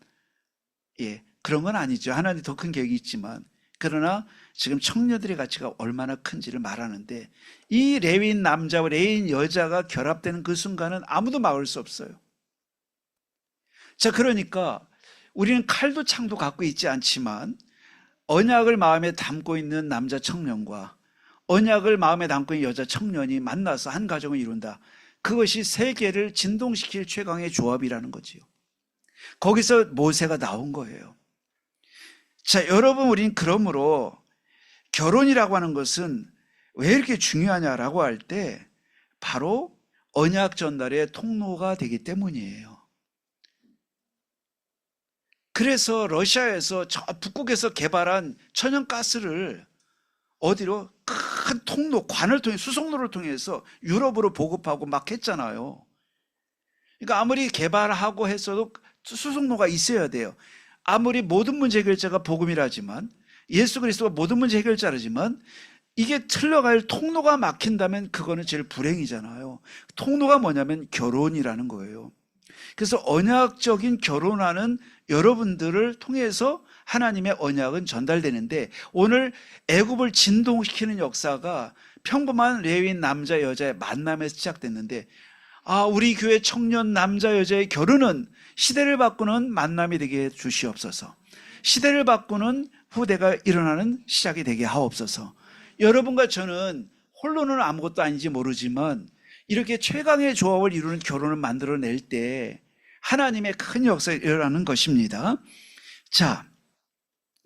예, 그런 건 아니죠. 하나님 더 큰 계획이 있지만 그러나 지금 청년들의 가치가 얼마나 큰지를 말하는데 이 레위인 남자와 레위인 여자가 결합되는 그 순간은 아무도 막을 수 없어요. 자, 그러니까 우리는 칼도 창도 갖고 있지 않지만 언약을 마음에 담고 있는 남자 청년과 언약을 마음에 담고 있는 여자 청년이 만나서 한 가정을 이룬다. 그것이 세계를 진동시킬 최강의 조합이라는 거지요. 거기서 모세가 나온 거예요. 자, 여러분, 우린 그러므로 결혼이라고 하는 것은 왜 이렇게 중요하냐라고 할 때 바로 언약 전달의 통로가 되기 때문이에요. 그래서 러시아에서 저 북극에서 개발한 천연가스를 어디로 큰 통로, 관을 통해 수송로를 통해서 유럽으로 보급하고 막 했잖아요. 그러니까 아무리 개발하고 했어도 수송로가 있어야 돼요. 아무리 모든 문제 해결자가 복음이라지만 예수 그리스도가 모든 문제 해결자라지만 이게 흘러갈 통로가 막힌다면 그거는 제일 불행이잖아요. 통로가 뭐냐면 결혼이라는 거예요. 그래서 언약적인 결혼하는 여러분들을 통해서 하나님의 언약은 전달되는데, 오늘 애굽을 진동시키는 역사가 평범한 레위인 남자 여자의 만남에서 시작됐는데, 우리 교회 청년 남자 여자의 결혼은 시대를 바꾸는 만남이 되게 해 주시옵소서. 시대를 바꾸는 후대가 일어나는 시작이 되게 하옵소서. 여러분과 저는 홀로는 아무것도 아닌지 모르지만 이렇게 최강의 조합을 이루는 결혼을 만들어낼 때 하나님의 큰 역사가 일어나는 것입니다. 자,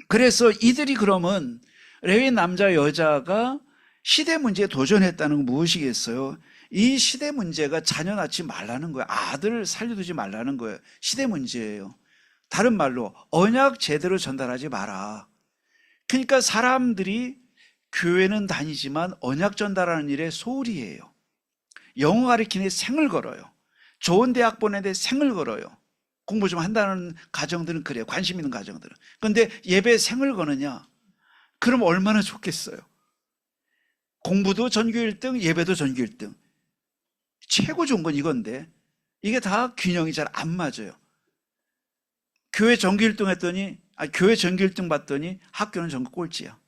그래서 이들이 그러면 레위 남자 여자가 시대 문제에 도전했다는 건 무엇이겠어요? 이 시대 문제가 자녀 낳지 말라는 거예요. 아들을 살려두지 말라는 거예요. 시대 문제예요. 다른 말로 언약 제대로 전달하지 마라. 그러니까 사람들이 교회는 다니지만 언약 전달하는 일에 소홀히해요. 영어 가르치는 데 생을 걸어요. 좋은 대학 보내는데 생을 걸어요. 공부 좀 한다는 가정들은 그래요. 관심 있는 가정들은. 그런데 예배에 생을 거느냐? 그럼 얼마나 좋겠어요. 공부도 전교 1등, 예배도 전교 1등. 최고 좋은 건 이건데 이게 다 균형이 잘 안 맞아요. 교회 전교 1등 했더니 교회 전교 1등 봤더니 학교는 전교 꼴찌야.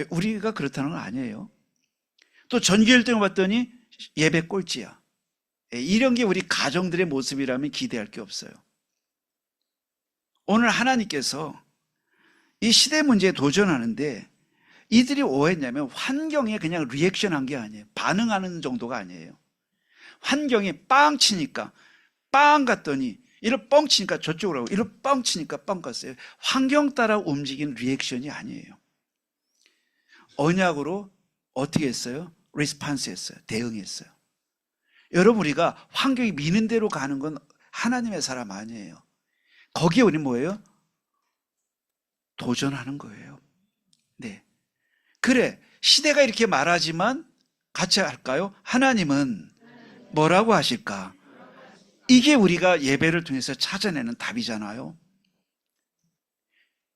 우리가 그렇다는 건 아니에요. 또 전교 1등을 봤더니 예배 꼴찌야. 이런 게 우리 가정들의 모습이라면 기대할 게 없어요. 오늘 하나님께서 이 시대 문제에 도전하는데 이들이 오해했냐면 환경에 그냥 리액션한 게 아니에요. 반응하는 정도가 아니에요. 환경이 빵 치니까 빵 갔더니 이를 뻥 치니까 저쪽으로 가고 이를 뻥 치니까 뻥 갔어요. 환경 따라 움직이는 리액션이 아니에요. 언약으로 어떻게 했어요? 리스판스 했어요. 대응했어요. 여러분, 우리가 환경이 미는 대로 가는 건 하나님의 사람 아니에요. 거기에 우리 뭐예요? 도전하는 거예요. 네. 그래, 시대가 이렇게 말하지만 같이 할까요? 하나님은 뭐라고 하실까? 이게 우리가 예배를 통해서 찾아내는 답이잖아요.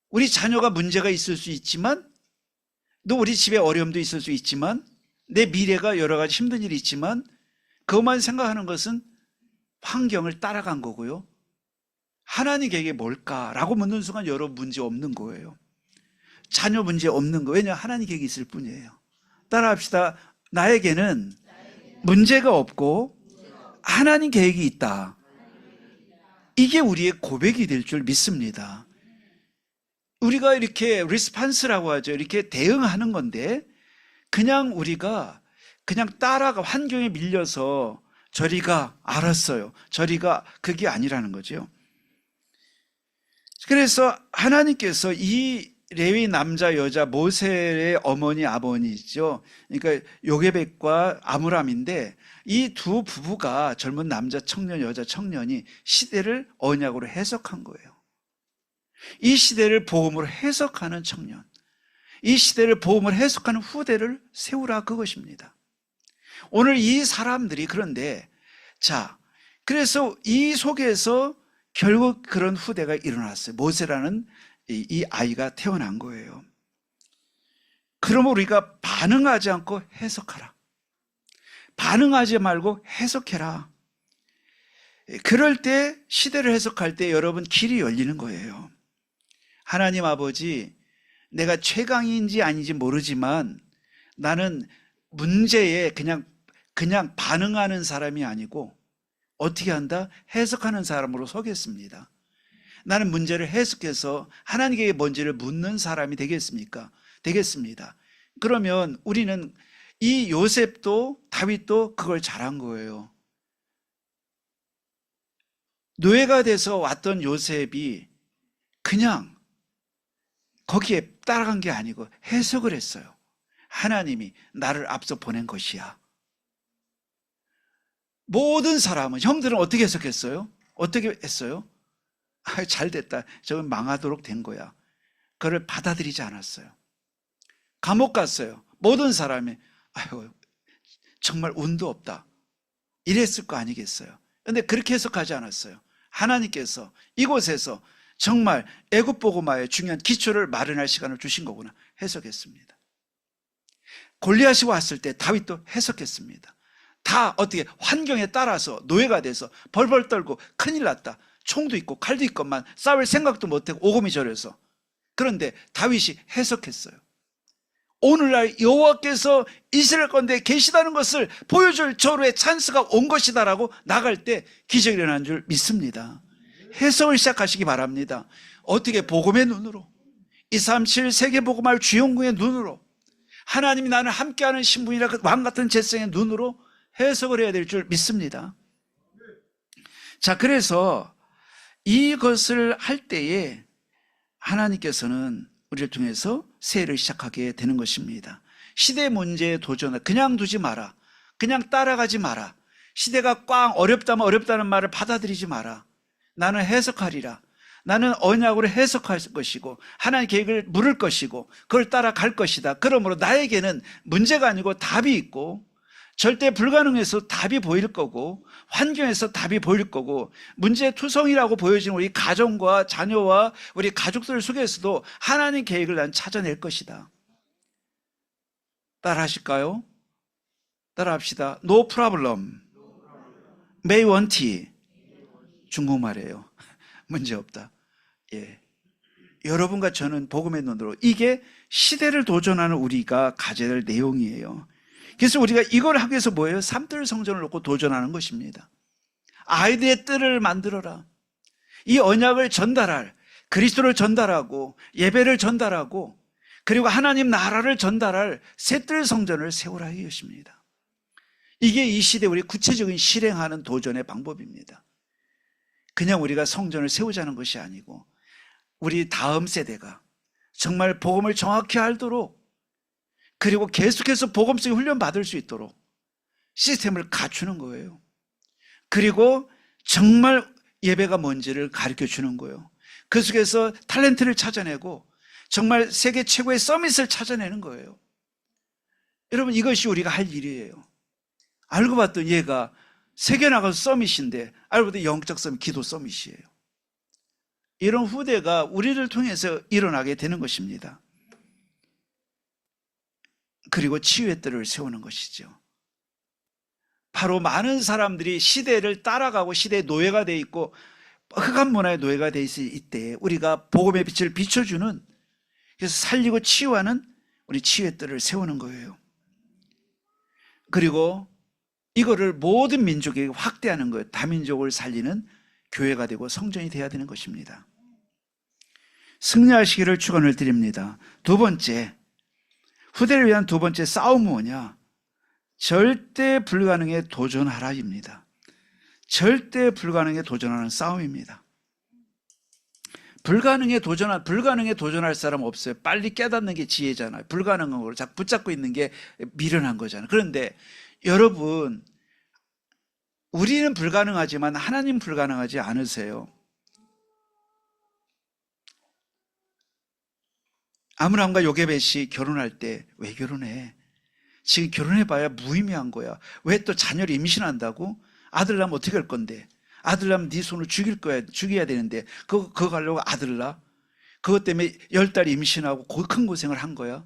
우리 자녀가 문제가 있을 수 있지만, 또 우리 집에 어려움도 있을 수 있지만, 내 미래가 여러 가지 힘든 일이 있지만 그것만 생각하는 것은 환경을 따라간 거고요. 하나님 계획이 뭘까라고 묻는 순간 여러분 문제 없는 거예요. 자녀 문제 없는 거예요. 왜냐하면 하나님 계획이 있을 뿐이에요. 따라합시다. 나에게는 문제가 없고 하나님 계획이 있다. 이게 우리의 고백이 될 줄 믿습니다. 우리가 이렇게 리스판스라고 하죠. 이렇게 대응하는 건데 그냥 우리가 그냥 따라가 환경에 밀려서 저리가 알았어요. 저리가 그게 아니라는 거죠. 그래서 하나님께서 이 레위 남자 여자 모세의 어머니 아버지죠. 그러니까 요게벳과 아므람인데 이 두 부부가 젊은 남자 청년 여자 청년이 시대를 언약으로 해석한 거예요. 이 시대를 복음으로 해석하는 청년, 이 시대를 복음으로 해석하는 후대를 세우라, 그것입니다. 오늘 이 사람들이 그런데 그래서 이 속에서 결국 그런 후대가 일어났어요. 모세라는 이 아이가 태어난 거예요. 그러면 우리가 반응하지 않고 해석하라. 반응하지 말고 해석해라. 그럴 때, 시대를 해석할 때 여러분 길이 열리는 거예요. 하나님 아버지, 내가 최강인지 아닌지 모르지만 나는 문제에 그냥 반응하는 사람이 아니고 어떻게 한다? 해석하는 사람으로 서겠습니다. 나는 문제를 해석해서 하나님께 뭔지를 묻는 사람이 되겠습니까? 되겠습니다. 그러면 우리는 이 요셉도 다윗도 그걸 잘한 거예요. 노예가 돼서 왔던 요셉이 그냥 거기에 따라간 게 아니고 해석을 했어요. 하나님이 나를 앞서 보낸 것이야. 모든 사람은, 형들은 어떻게 해석했어요? 어떻게 했어요? 잘 됐다. 저건 망하도록 된 거야. 그걸 받아들이지 않았어요. 감옥 갔어요. 모든 사람이 아유, 정말 운도 없다. 이랬을 거 아니겠어요? 그런데 그렇게 해석하지 않았어요. 하나님께서 이곳에서 정말 애굽 복음화의 중요한 기초를 마련할 시간을 주신 거구나 해석했습니다. 골리앗이 왔을 때 다윗도 해석했습니다. 다 어떻게 환경에 따라서 노예가 돼서 벌벌 떨고 큰일 났다. 총도 있고 칼도 있건만 싸울 생각도 못하고 오금이 저려서. 그런데 다윗이 해석했어요. 오늘날 여호와께서 이스라엘 가운데 계시다는 것을 보여줄 저로의 찬스가 온 것이다라고 나갈 때 기적이 일어난 줄 믿습니다. 해석을 시작하시기 바랍니다. 어떻게 복음의 눈으로 237 세계복음할 주영궁의 눈으로 하나님이 나는 함께하는 신분이라 그 왕같은 재성의 눈으로 해석을 해야 될 줄 믿습니다. 자, 그래서 이것을 할 때에 하나님께서는 우리를 통해서 새해를 시작하게 되는 것입니다. 시대 문제에 도전을 그냥 두지 마라. 그냥 따라가지 마라. 시대가 꽝 어렵다면 어렵다는 말을 받아들이지 마라. 나는 해석하리라. 나는 언약으로 해석할 것이고 하나님의 계획을 물을 것이고 그걸 따라갈 것이다. 그러므로 나에게는 문제가 아니고 답이 있고 절대 불가능해서 답이 보일 거고 환경에서 답이 보일 거고 문제투성이라고 보여지는 우리 가정과 자녀와 우리 가족들 속에서도 하나님 계획을 난 찾아낼 것이다. 따라하실까요? 따라합시다. No problem. May want. 중국말이에요. 문제없다. 예. 여러분과 저는 복음의 눈으로 이게 시대를 도전하는 우리가 가져야 될 내용이에요. 그래서 우리가 이걸 하기 위해서 뭐예요? 삼뜰 성전을 놓고 도전하는 것입니다. 아이들의 뜰을 만들어라. 이 언약을 전달할, 그리스도를 전달하고 예배를 전달하고 그리고 하나님 나라를 전달할 새뜰 성전을 세우라 이것입니다. 이게 이 시대 우리 구체적인 실행하는 도전의 방법입니다. 그냥 우리가 성전을 세우자는 것이 아니고 우리 다음 세대가 정말 복음을 정확히 알도록 그리고 계속해서 복음성의 훈련 받을 수 있도록 시스템을 갖추는 거예요. 그리고 정말 예배가 뭔지를 가르쳐 주는 거예요. 그 속에서 탤런트를 찾아내고 정말 세계 최고의 서밋을 찾아내는 거예요. 여러분 이것이 우리가 할 일이에요. 알고 봤더니 얘가 세계 나가서 서밋인데 알고 봤더니 영적 서밋, 기도 서밋이에요. 이런 후대가 우리를 통해서 일어나게 되는 것입니다. 그리고 치유의 뜰을 세우는 것이죠. 바로 많은 사람들이 시대를 따라가고 시대의 노예가 돼 있고 흑암 문화의 노예가 돼 있을 이때 우리가 복음의 빛을 비춰주는 그래서 살리고 치유하는 우리 치유의 뜰을 세우는 거예요. 그리고 이거를 모든 민족에게 확대하는 거예요. 다민족을 살리는 교회가 되고 성전이 돼야 되는 것입니다. 승리하시기를 축원을 드립니다. 두 번째, 후대를 위한 두 번째 싸움은 뭐냐? 절대 불가능에 도전하라입니다. 절대 불가능에 도전하는 싸움입니다. 불가능에 도전할 사람 없어요. 빨리 깨닫는 게 지혜잖아요. 불가능한 걸 자꾸 붙잡고 있는 게 미련한 거잖아요. 그런데 여러분, 우리는 불가능하지만 하나님 불가능하지 않으세요. 아므람과 요게벳이 결혼할 때 왜 결혼해? 지금 결혼해봐야 무의미한 거야. 왜 또 자녀를 임신한다고? 아들 낳으면 어떻게 할 건데? 아들 낳으면 네 손을 죽여야 되는데 그거 가려고 아들 낳아? 그것 때문에 10달 임신하고 큰 고생을 한 거야.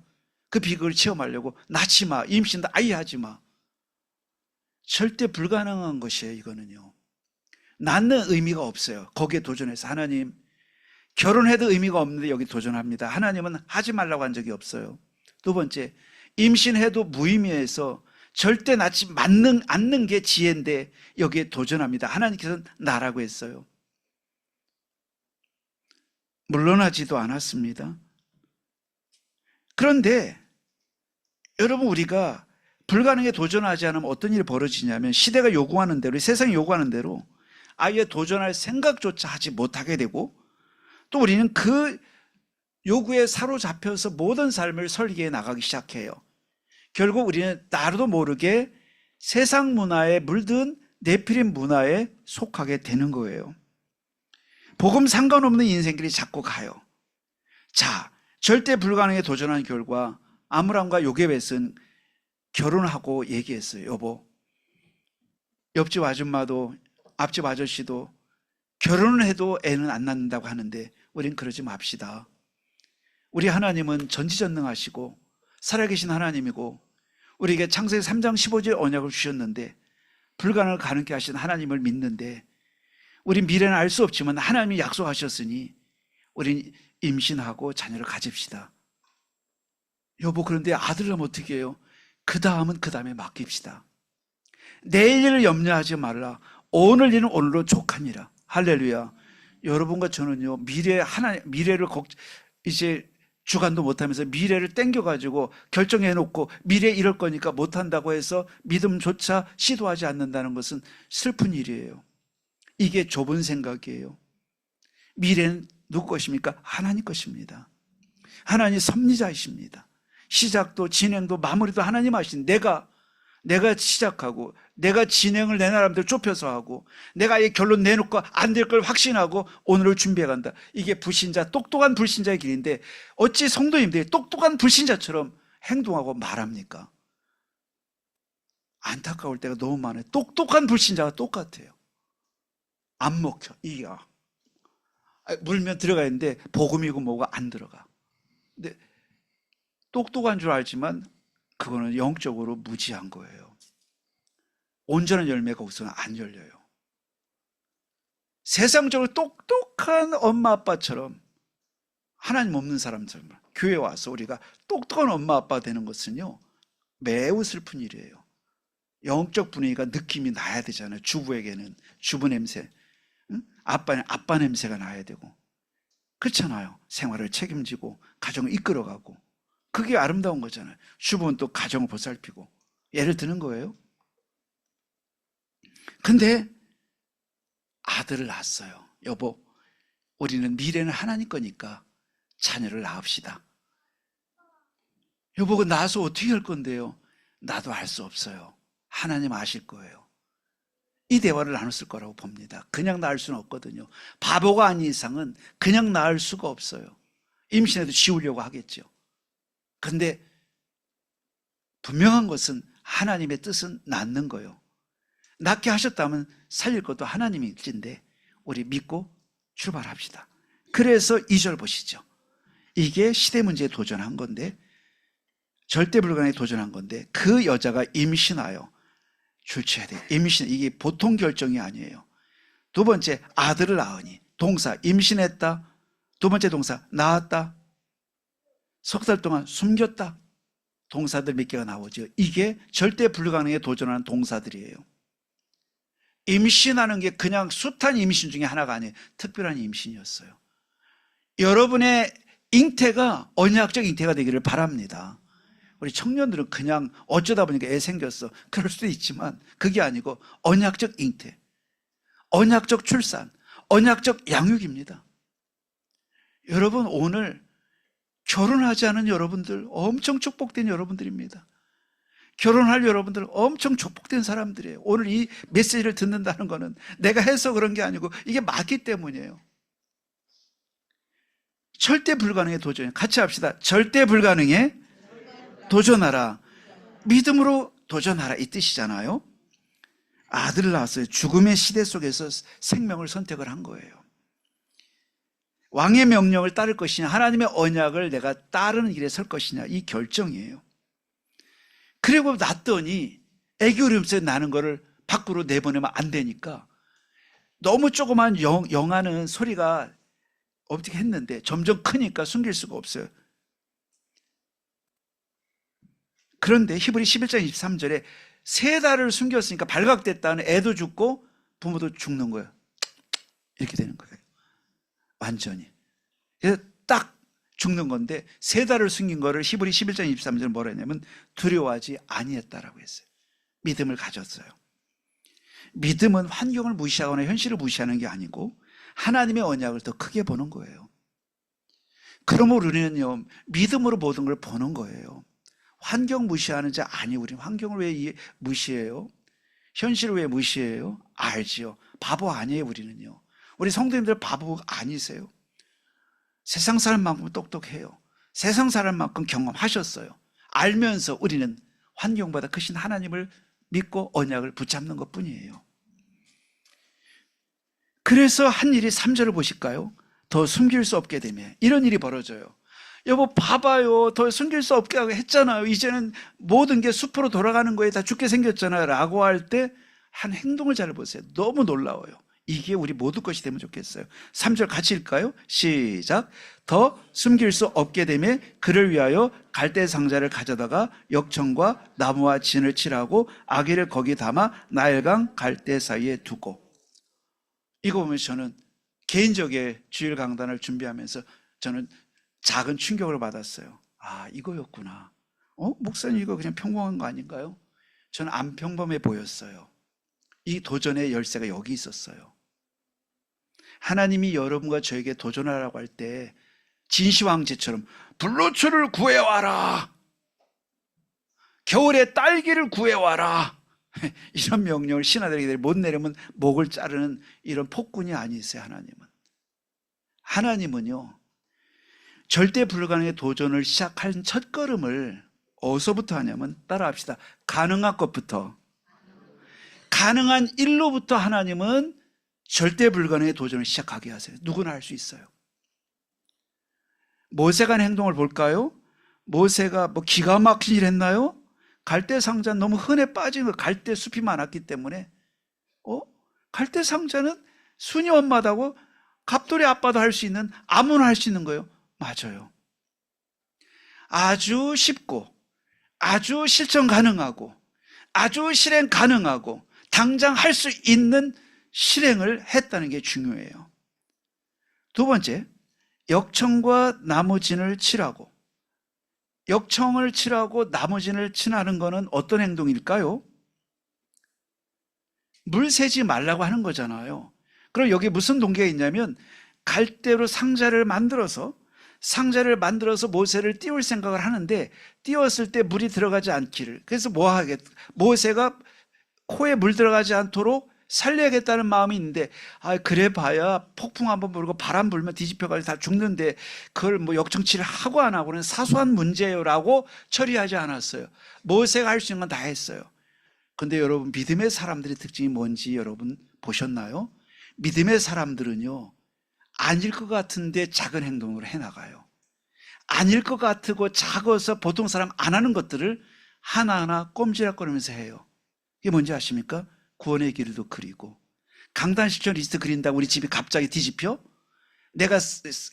그 비극을 체험하려고 낳지 마. 임신도 아예 하지 마. 절대 불가능한 것이에요. 이거는요. 낳는 의미가 없어요. 거기에 도전해서 하나님 결혼해도 의미가 없는데 여기 도전합니다. 하나님은 하지 말라고 한 적이 없어요. 두 번째, 임신해도 무의미해서 절대 낳지 않는 게 지혜인데 여기에 도전합니다. 하나님께서는 나라고 했어요. 물러나지도 않았습니다. 그런데 여러분 우리가 불가능에 도전하지 않으면 어떤 일이 벌어지냐면 시대가 요구하는 대로 세상이 요구하는 대로 아예 도전할 생각조차 하지 못하게 되고 또 우리는 그 요구에 사로잡혀서 모든 삶을 설계해 나가기 시작해요. 결국 우리는 나도 모르게 세상 문화에 물든 네피림 문화에 속하게 되는 거예요. 복음 상관없는 인생길이 자꾸 가요. 자, 절대 불가능에 도전한 결과 아므람과 요게벳은 결혼하고 얘기했어요. 여보, 옆집 아줌마도 앞집 아저씨도 결혼을 해도 애는 안 낳는다고 하는데 우린 그러지 맙시다. 우리 하나님은 전지전능하시고 살아계신 하나님이고 우리에게 창세기 3장 15절 언약을 주셨는데 불가능을 가능케 하신 하나님을 믿는데 우리 미래는 알 수 없지만 하나님이 약속하셨으니 우린 임신하고 자녀를 가집시다. 여보, 그런데 아들 낳으면 어떻게 해요? 그 다음은 그 다음에 맡깁시다. 내일 일을 염려하지 말라. 오늘 일은 오늘로 족하니라. 할렐루야. 여러분과 저는요, 미래를 이제 주관도 못하면서 미래를 땡겨가지고 결정해놓고 미래 이럴 거니까 못한다고 해서 믿음조차 시도하지 않는다는 것은 슬픈 일이에요. 이게 좁은 생각이에요. 미래는 누구 것입니까? 하나님 것입니다. 하나님 섭리자이십니다. 시작도 진행도 마무리도 하나님 하신, 내가 시작하고 내가 진행을 내 나름대로 좁혀서 하고 내가 이 결론 내놓고 안 될 걸 확신하고 오늘을 준비해 간다. 이게 똑똑한 불신자의 길인데 어찌 성도님들이 똑똑한 불신자처럼 행동하고 말합니까? 안타까울 때가 너무 많아요. 똑똑한 불신자가 똑같아요. 안 먹혀. 물면 들어가 있는데 복음이고 뭐가 안 들어가. 근데 똑똑한 줄 알지만 그거는 영적으로 무지한 거예요. 온전한 열매가 우선 안 열려요. 세상적으로 똑똑한 엄마 아빠처럼 하나님 없는 사람처럼 교회 와서 우리가 똑똑한 엄마 아빠 되는 것은요, 매우 슬픈 일이에요. 영적 분위기가 느낌이 나야 되잖아요. 주부에게는 주부 냄새, 아빠는 아빠 냄새가 나야 되고, 그렇잖아요. 생활을 책임지고 가정을 이끌어가고, 그게 아름다운 거잖아요. 주부는 또 가정을 보살피고. 예를 드는 거예요. 근데 아들을 낳았어요. 여보, 우리는 미래는 하나님 거니까 자녀를 낳읍시다. 여보, 그 낳아서 어떻게 할 건데요? 나도 알 수 없어요. 하나님 아실 거예요. 이 대화를 나눴을 거라고 봅니다. 그냥 낳을 수는 없거든요. 바보가 아닌 이상은 그냥 낳을 수가 없어요. 임신해도 지우려고 하겠죠. 근데 분명한 것은 하나님의 뜻은 낳는 거예요. 낳게 하셨다면 살릴 것도 하나님일진데 우리 믿고 출발합시다. 그래서 2절 보시죠. 이게 시대 문제에 도전한 건데, 절대 불가능에 도전한 건데, 그 여자가 임신하여 출처해야 돼. 임신, 이게 보통 결정이 아니에요. 두 번째, 아들을 낳으니. 동사 임신했다. 두 번째 동사 낳았다. 석 달 동안 숨겼다. 동사들 몇 개가 나오죠. 이게 절대 불가능에 도전하는 동사들이에요. 임신하는 게 그냥 숱한 임신 중에 하나가 아니에요. 특별한 임신이었어요. 여러분의 잉태가 언약적 잉태가 되기를 바랍니다. 우리 청년들은 그냥 어쩌다 보니까 애 생겼어, 그럴 수도 있지만 그게 아니고 언약적 잉태, 언약적 출산, 언약적 양육입니다. 여러분, 오늘 결혼하지 않은 여러분들 엄청 축복된 여러분들입니다. 결혼할 여러분들 엄청 축복된 사람들이에요. 오늘 이 메시지를 듣는다는 거는 내가 해서 그런 게 아니고 이게 맞기 때문이에요. 절대 불가능에 도전해. 같이 합시다. 절대 불가능에 도전하라. 믿음으로 도전하라, 이 뜻이잖아요. 아들을 낳았어요. 죽음의 시대 속에서 생명을 선택을 한 거예요. 왕의 명령을 따를 것이냐, 하나님의 언약을 내가 따르는 길에 설 것이냐, 이 결정이에요. 그리고 낳더니 애기 울음소리 나는 거를 밖으로 내보내면 안 되니까 너무 조그만 영하는 소리가 어떻게 했는데 점점 크니까 숨길 수가 없어요. 그런데 히브리 11장 23절에 3달을 숨겼으니까 발각됐다는, 애도 죽고 부모도 죽는 거예요. 이렇게 되는 거예요. 완전히. 그래서 딱 죽는 건데 3달을 숨긴 거를 히브리 11장 23절 뭐라 했냐면 두려워하지 아니했다라고 했어요. 믿음을 가졌어요. 믿음은 환경을 무시하거나 현실을 무시하는 게 아니고 하나님의 언약을 더 크게 보는 거예요. 그러므로 우리는요, 믿음으로 모든 걸 보는 거예요. 환경 무시하는 자 아니, 우리 환경을 왜 무시해요? 현실을 왜 무시해요? 알지요. 바보 아니에요. 우리는요. 우리 성도님들 바보 아니세요. 세상 사람만큼 똑똑해요. 세상 사람만큼 경험하셨어요. 알면서 우리는 환경보다 크신 하나님을 믿고 언약을 붙잡는 것뿐이에요. 그래서 한 일이 3절을 보실까요? 더 숨길 수 없게 되면 이런 일이 벌어져요. 여보, 봐봐요. 더 숨길 수 없게 하고 했잖아요. 이제는 모든 게 숲으로 돌아가는 거에 다 죽게 생겼잖아요. 라고 할 때 한 행동을 잘 보세요. 너무 놀라워요. 이게 우리 모두 것이 되면 좋겠어요. 3절 같이 읽을까요? 시작. 더 숨길 수 없게 되며 그를 위하여 갈대 상자를 가져다가 역청과 나무와 진을 칠하고 아기를 거기 담아 나일강 갈대 사이에 두고. 이거 보면 저는 개인적인 주일 강단을 준비하면서 저는 작은 충격을 받았어요. 아, 이거였구나. 목사님 이거 그냥 평범한 거 아닌가요? 저는 안 평범해 보였어요. 이 도전의 열쇠가 여기 있었어요. 하나님이 여러분과 저에게 도전하라고 할 때 진시황제처럼 불로초를 구해와라, 겨울에 딸기를 구해와라, 이런 명령을 신하들에게 못 내리면 목을 자르는 이런 폭군이 아니세요. 하나님은요 절대 불가능의 도전을 시작한 첫걸음을 어디서부터 하냐면, 따라합시다. 가능한 것부터, 가능한 일로부터 하나님은 절대 불가능의 도전을 시작하게 하세요. 누구나 할 수 있어요. 모세가 한 행동을 볼까요? 모세가 뭐 기가 막힌 일 했나요? 갈대 상자는 너무 흔해 빠진 거, 갈대 숲이 많았기 때문에. 갈대 상자는 수녀엄마다고 갑돌이 아빠도 할 수 있는, 아무나 할 수 있는 거예요. 맞아요. 아주 쉽고 아주 실천 가능하고 아주 실행 가능하고 당장 할 수 있는 실행을 했다는 게 중요해요. 두 번째, 역청과 나무진을 칠하고. 역청을 칠하고 나무진을 칠하는 것은 어떤 행동일까요? 물 새지 말라고 하는 거잖아요. 그럼 여기 무슨 동기가 있냐면, 갈대로 상자를 만들어서 모세를 띄울 생각을 하는데, 띄웠을 때 물이 들어가지 않기를. 그래서 모세가 코에 물 들어가지 않도록 살려야겠다는 마음이 있는데, 그래 봐야 폭풍 한번 불고 바람 불면 뒤집혀가지고 다 죽는데 그걸 뭐 역청치를 하고 안 하고는 사소한 문제요라고 처리하지 않았어요. 모세가 할 수 있는 건 다 했어요. 근데 여러분, 믿음의 사람들의 특징이 뭔지 여러분 보셨나요? 믿음의 사람들은요, 아닐 것 같은데 작은 행동으로 해나가요. 아닐 것 같고 작아서 보통 사람 안 하는 것들을 하나하나 꼼지락거리면서 해요. 이게 뭔지 아십니까? 구원의 길도 그리고. 강단 실천 리스트 그린다고 우리 집이 갑자기 뒤집혀? 내가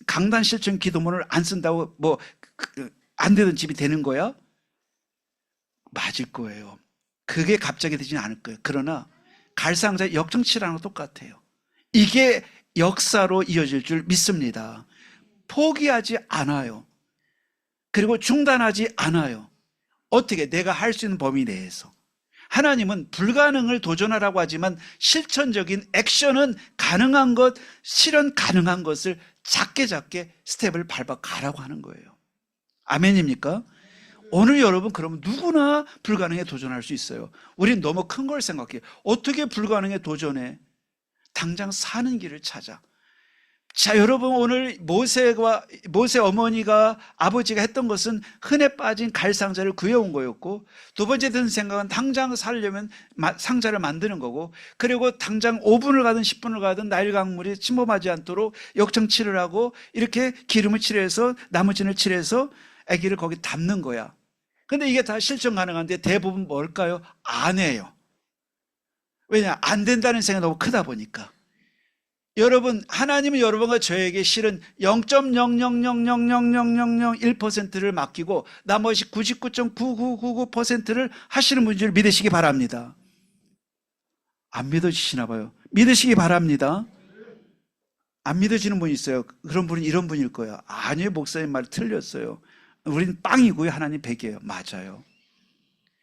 강단 실천 기도문을 안 쓴다고 뭐 안 되던 집이 되는 거야? 맞을 거예요. 그게 갑자기 되지는 않을 거예요. 그러나 갈상자 역정치라는 거 똑같아요. 이게 역사로 이어질 줄 믿습니다. 포기하지 않아요. 그리고 중단하지 않아요. 어떻게? 내가 할 수 있는 범위 내에서. 하나님은 불가능을 도전하라고 하지만 실천적인 액션은 가능한 것, 실현 가능한 것을 작게 스텝을 밟아 가라고 하는 거예요. 아멘입니까? 오늘 여러분, 그러면 누구나 불가능에 도전할 수 있어요. 우린 너무 큰 걸 생각해요. 어떻게 불가능에 도전해? 당장 사는 길을 찾아. 자, 여러분, 오늘 모세 어머니가, 아버지가 했던 것은 흔해 빠진 갈상자를 구해온 거였고, 두 번째 든 생각은 당장 살려면 상자를 만드는 거고, 그리고 당장 5분을 가든 10분을 가든 나일강물이 침범하지 않도록 역청치를 하고 이렇게 기름을 칠해서 나무진을 칠해서 아기를 거기 담는 거야. 근데 이게 다 실천 가능한데 대부분 뭘까요? 안 해요. 왜냐? 안 된다는 생각이 너무 크다 보니까. 여러분, 하나님은 여러분과 저에게 실은 0.000000001%를 맡기고 나머지 99.9999%를 하시는 분인 줄 믿으시기 바랍니다. 안 믿어지시나 봐요. 믿으시기 바랍니다. 안 믿어지는 분이 있어요. 그런 분은 이런 분일 거예요. 아니요, 목사님 말 틀렸어요. 우린 빵이고요, 하나님 백이에요. 맞아요.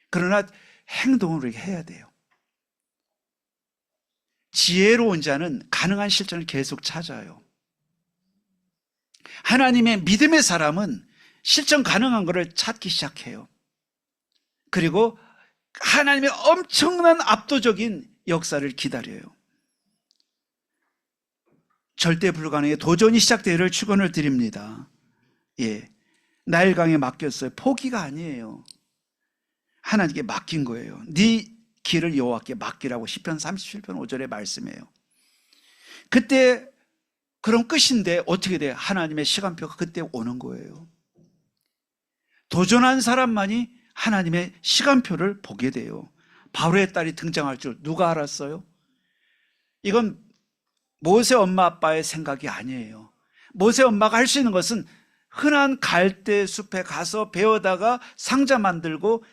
그러나 행동을 해야 돼요. 지혜로운 자는 가능한 실천을 계속 찾아요. 하나님의 믿음의 사람은 실천 가능한 것을 찾기 시작해요. 그리고 하나님의 엄청난 압도적인 역사를 기다려요. 절대 불가능의 도전이 시작되기를 축원을 드립니다. 예, 나일강에 맡겼어요. 포기가 아니에요. 하나님께 맡긴 거예요. 네 길을 여호와께 맡기라고 시편 37편 5절에 말씀해요. 그때 그럼 끝인데 어떻게 돼요? 하나님의 시간표가 그때 오는 거예요. 도전한 사람만이 하나님의 시간표를 보게 돼요. 바로의 딸이 등장할 줄 누가 알았어요? 이건 모세 엄마 아빠의 생각이 아니에요. 모세 엄마가 할 수 있는 것은 흔한 갈대 숲에 가서 배워다가 상자 만들고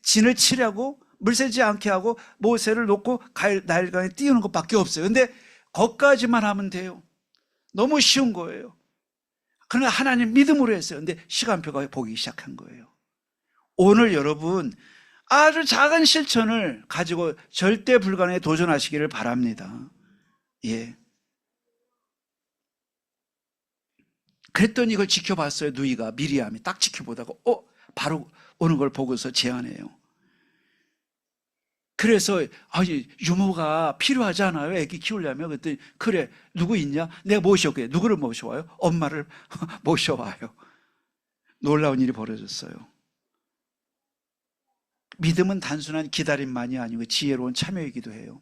진을 치려고 물 새지 않게 하고 모세를 놓고 나일강에 띄우는 것밖에 없어요. 근데 거기까지만 하면 돼요. 너무 쉬운 거예요. 그러나 하나님 믿음으로 했어요. 근데 시간표가 보기 시작한 거예요. 오늘 여러분 아주 작은 실천을 가지고 절대 불가능에 도전하시기를 바랍니다. 예. 그랬더니 이걸 지켜봤어요. 누이가 미리암이 딱 지켜보다가 바로 오는 걸 보고서 제안해요. 그래서 유모가 필요하잖아요. 애기 키우려면. 그랬더니 그래 누구 있냐? 내가 모셔올게. 누구를 모셔와요? 엄마를 모셔와요. 놀라운 일이 벌어졌어요. 믿음은 단순한 기다림만이 아니고 지혜로운 참여이기도 해요.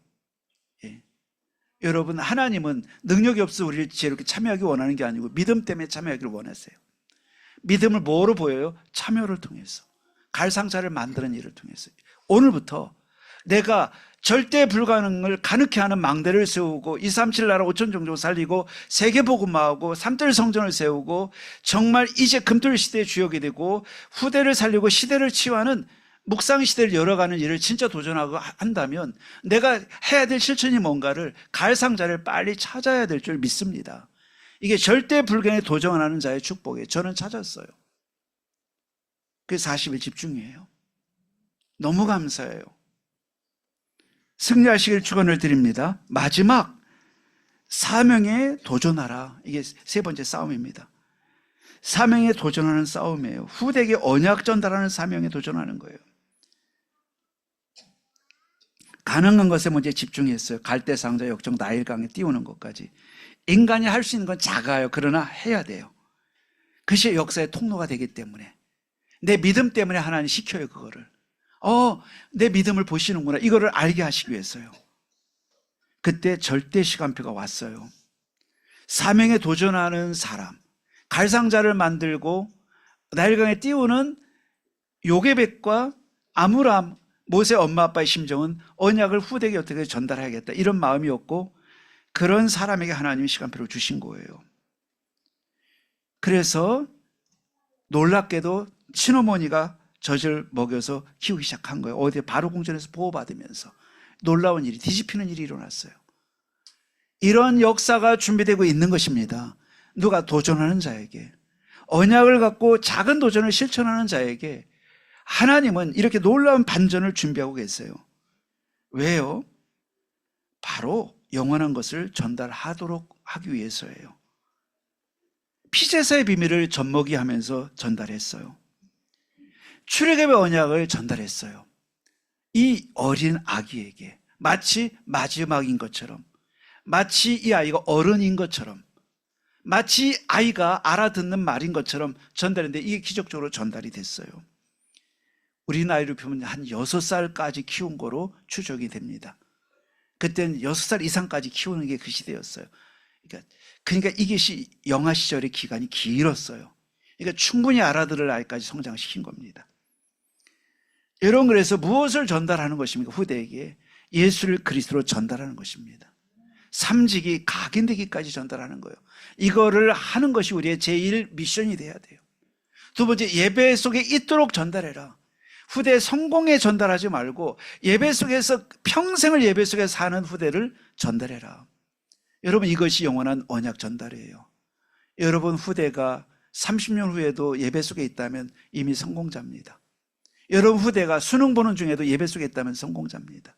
예. 여러분 하나님은 능력이 없어 우리를 지혜롭게 참여하기 원하는 게 아니고 믿음 때문에 참여하기를 원하세요. 믿음을 뭐로 보여요? 참여를 통해서, 갈상자를 만드는 일을 통해서. 오늘부터 내가 절대 불가능을 가능케 하는 망대를 세우고 237 나라 5천 종족 살리고 세계복음화하고 3대 성전을 세우고 정말 이제 금토일 시대의 주역이 되고 후대를 살리고 시대를 치유하는 묵상 시대를 열어가는 일을 진짜 도전하고 한다면 내가 해야 될 실천이 뭔가를 갈상자를 빨리 찾아야 될 줄 믿습니다. 이게 절대 불가능에 도전하는 자의 축복이에요. 저는 찾았어요. 그게 40일 집중이에요. 너무 감사해요. 승리하시길 축원을 드립니다. 마지막 사명에 도전하라. 이게 세 번째 싸움입니다. 사명에 도전하는 싸움이에요. 후대에게 언약 전달하는 사명에 도전하는 거예요. 가능한 것에 먼저 집중했어요. 갈대상자 역정 나일강에 띄우는 것까지. 인간이 할 수 있는 건 작아요. 그러나 해야 돼요. 그것이 역사의 통로가 되기 때문에. 내 믿음 때문에 하나님 시켜요. 그거를. 내 믿음을 보시는구나. 이거를 알게 하시기 위해서요. 그때 절대 시간표가 왔어요. 사명에 도전하는 사람, 갈상자를 만들고 나일강에 띄우는 요게벳과 아므람, 모세 엄마 아빠의 심정은 언약을 후대에게 어떻게 전달해야겠다 이런 마음이었고, 그런 사람에게 하나님이 시간표를 주신 거예요. 그래서 놀랍게도 친어머니가 젖을 먹여서 키우기 시작한 거예요. 어디 바로 궁전에서 보호받으면서. 놀라운 일이, 뒤집히는 일이 일어났어요. 이런 역사가 준비되고 있는 것입니다. 누가 도전하는 자에게, 언약을 갖고 작은 도전을 실천하는 자에게 하나님은 이렇게 놀라운 반전을 준비하고 계세요. 왜요? 바로 영원한 것을 전달하도록 하기 위해서예요. 피제사의 비밀을 젖먹이 하면서 전달했어요. 출애굽의 언약을 전달했어요. 이 어린 아기에게 마치 마지막인 것처럼, 마치 이 아이가 어른인 것처럼, 마치 아이가 알아듣는 말인 것처럼 전달했는데 이게 기적적으로 전달이 됐어요. 우리 나이로 보면 한 6살까지 키운 거로 추정이 됩니다. 그때는 6살 이상까지 키우는 게 그 시대였어요. 그러니까 이것이 영아 시절의 기간이 길었어요. 그러니까 충분히 알아들을 나이까지 성장시킨 겁니다. 여러분, 그래서 무엇을 전달하는 것입니까? 후대에게 예수를 그리스도로 전달하는 것입니다. 삼직이 각인되기까지 전달하는 거예요. 이거를 하는 것이 우리의 제1 미션이 돼야 돼요. 두 번째, 예배 속에 있도록 전달해라. 후대의 성공에 전달하지 말고 예배 속에서 평생을 예배 속에서 사는 후대를 전달해라. 여러분, 이것이 영원한 언약 전달이에요. 여러분 후대가 30년 후에도 예배 속에 있다면 이미 성공자입니다. 여러분 후대가 수능 보는 중에도 예배 속에 있다면 성공자입니다.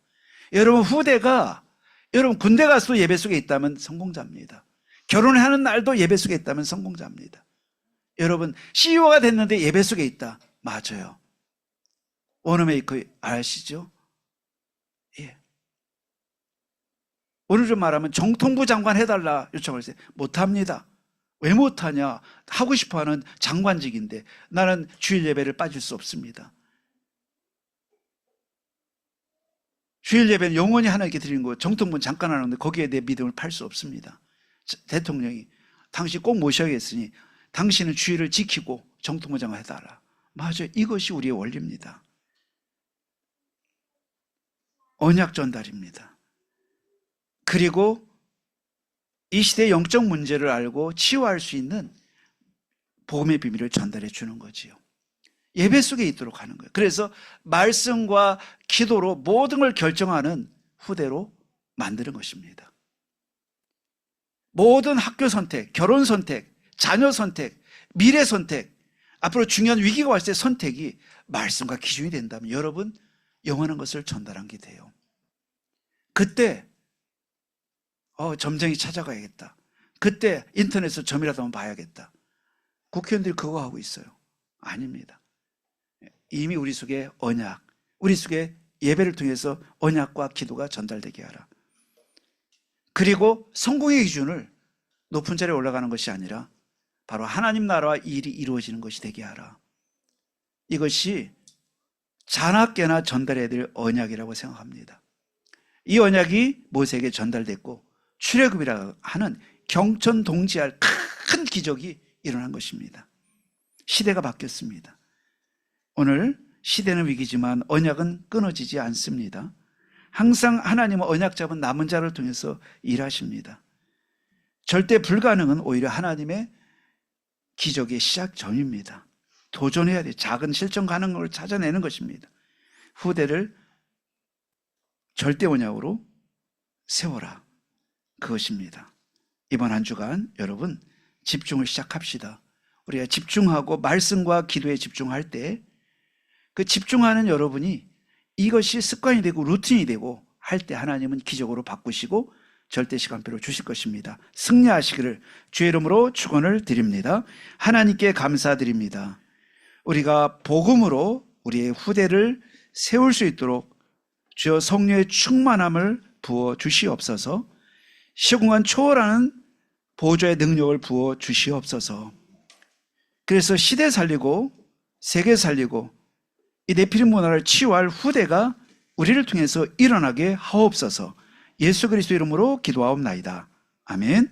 여러분 후대가 여러분 군대 가서도 예배 속에 있다면 성공자입니다. 결혼하는 날도 예배 속에 있다면 성공자입니다. 여러분 CEO가 됐는데 예배 속에 있다. 맞아요. 워너메이커 아시죠? 예. 오늘 좀 말하면 정통부 장관 해달라 요청을 했어요. 못합니다. 왜 못하냐? 하고 싶어하는 장관직인데 나는 주일 예배를 빠질 수 없습니다. 주일 예배는 영원히 하나님께 드리는 거예요. 정통부는 잠깐 하는데 거기에 내 믿음을 팔 수 없습니다. 대통령이 당신 꼭 모셔야겠으니 당신은 주일을 지키고 정통부 장관 해달라. 맞아요. 이것이 우리의 원리입니다. 언약 전달입니다. 그리고 이 시대의 영적 문제를 알고 치유할 수 있는 복음의 비밀을 전달해 주는 거지요. 예배 속에 있도록 하는 거예요. 그래서 말씀과 기도로 모든 걸 결정하는 후대로 만드는 것입니다. 모든 학교 선택, 결혼 선택, 자녀 선택, 미래 선택, 앞으로 중요한 위기가 왔을 때 선택이 말씀과 기준이 된다면 여러분 영원한 것을 전달한 게 돼요. 그때 점쟁이 찾아가야겠다. 그때 인터넷에서 점이라도 한번 봐야겠다. 국회의원들이 그거 하고 있어요. 아닙니다. 이미 우리 속에 언약, 우리 속에 예배를 통해서 언약과 기도가 전달되게 하라. 그리고 성공의 기준을 높은 자리에 올라가는 것이 아니라 바로 하나님 나라와 일이 이루어지는 것이 되게 하라. 이것이 자나깨나 전달해야 될 언약이라고 생각합니다. 이 언약이 모세에게 전달됐고 출애굽이라 하는 경천동지할 큰 기적이 일어난 것입니다. 시대가 바뀌었습니다. 오늘 시대는 위기지만 언약은 끊어지지 않습니다. 항상 하나님은 언약 잡은 남은 자를 통해서 일하십니다. 절대 불가능은 오히려 하나님의 기적의 시작 전입니다. 도전해야 돼. 작은 실천 가능한 걸 찾아내는 것입니다. 후대를 절대 언약으로 세워라. 그것입니다. 이번 한 주간 여러분 집중을 시작합시다. 우리가 집중하고 말씀과 기도에 집중할 때 그 집중하는 여러분이 이것이 습관이 되고 루틴이 되고 할 때 하나님은 기적으로 바꾸시고 절대 시간표로 주실 것입니다. 승리하시기를 주의 이름으로 축원을 드립니다. 하나님께 감사드립니다. 우리가 복음으로 우리의 후대를 세울 수 있도록 주여 성령의 충만함을 부어 주시옵소서. 시공간 초월하는 보좌의 능력을 부어 주시옵소서. 그래서 시대 살리고 세계 살리고 이 네피림 문화를 치유할 후대가 우리를 통해서 일어나게 하옵소서. 예수 그리스도 이름으로 기도하옵나이다. 아멘.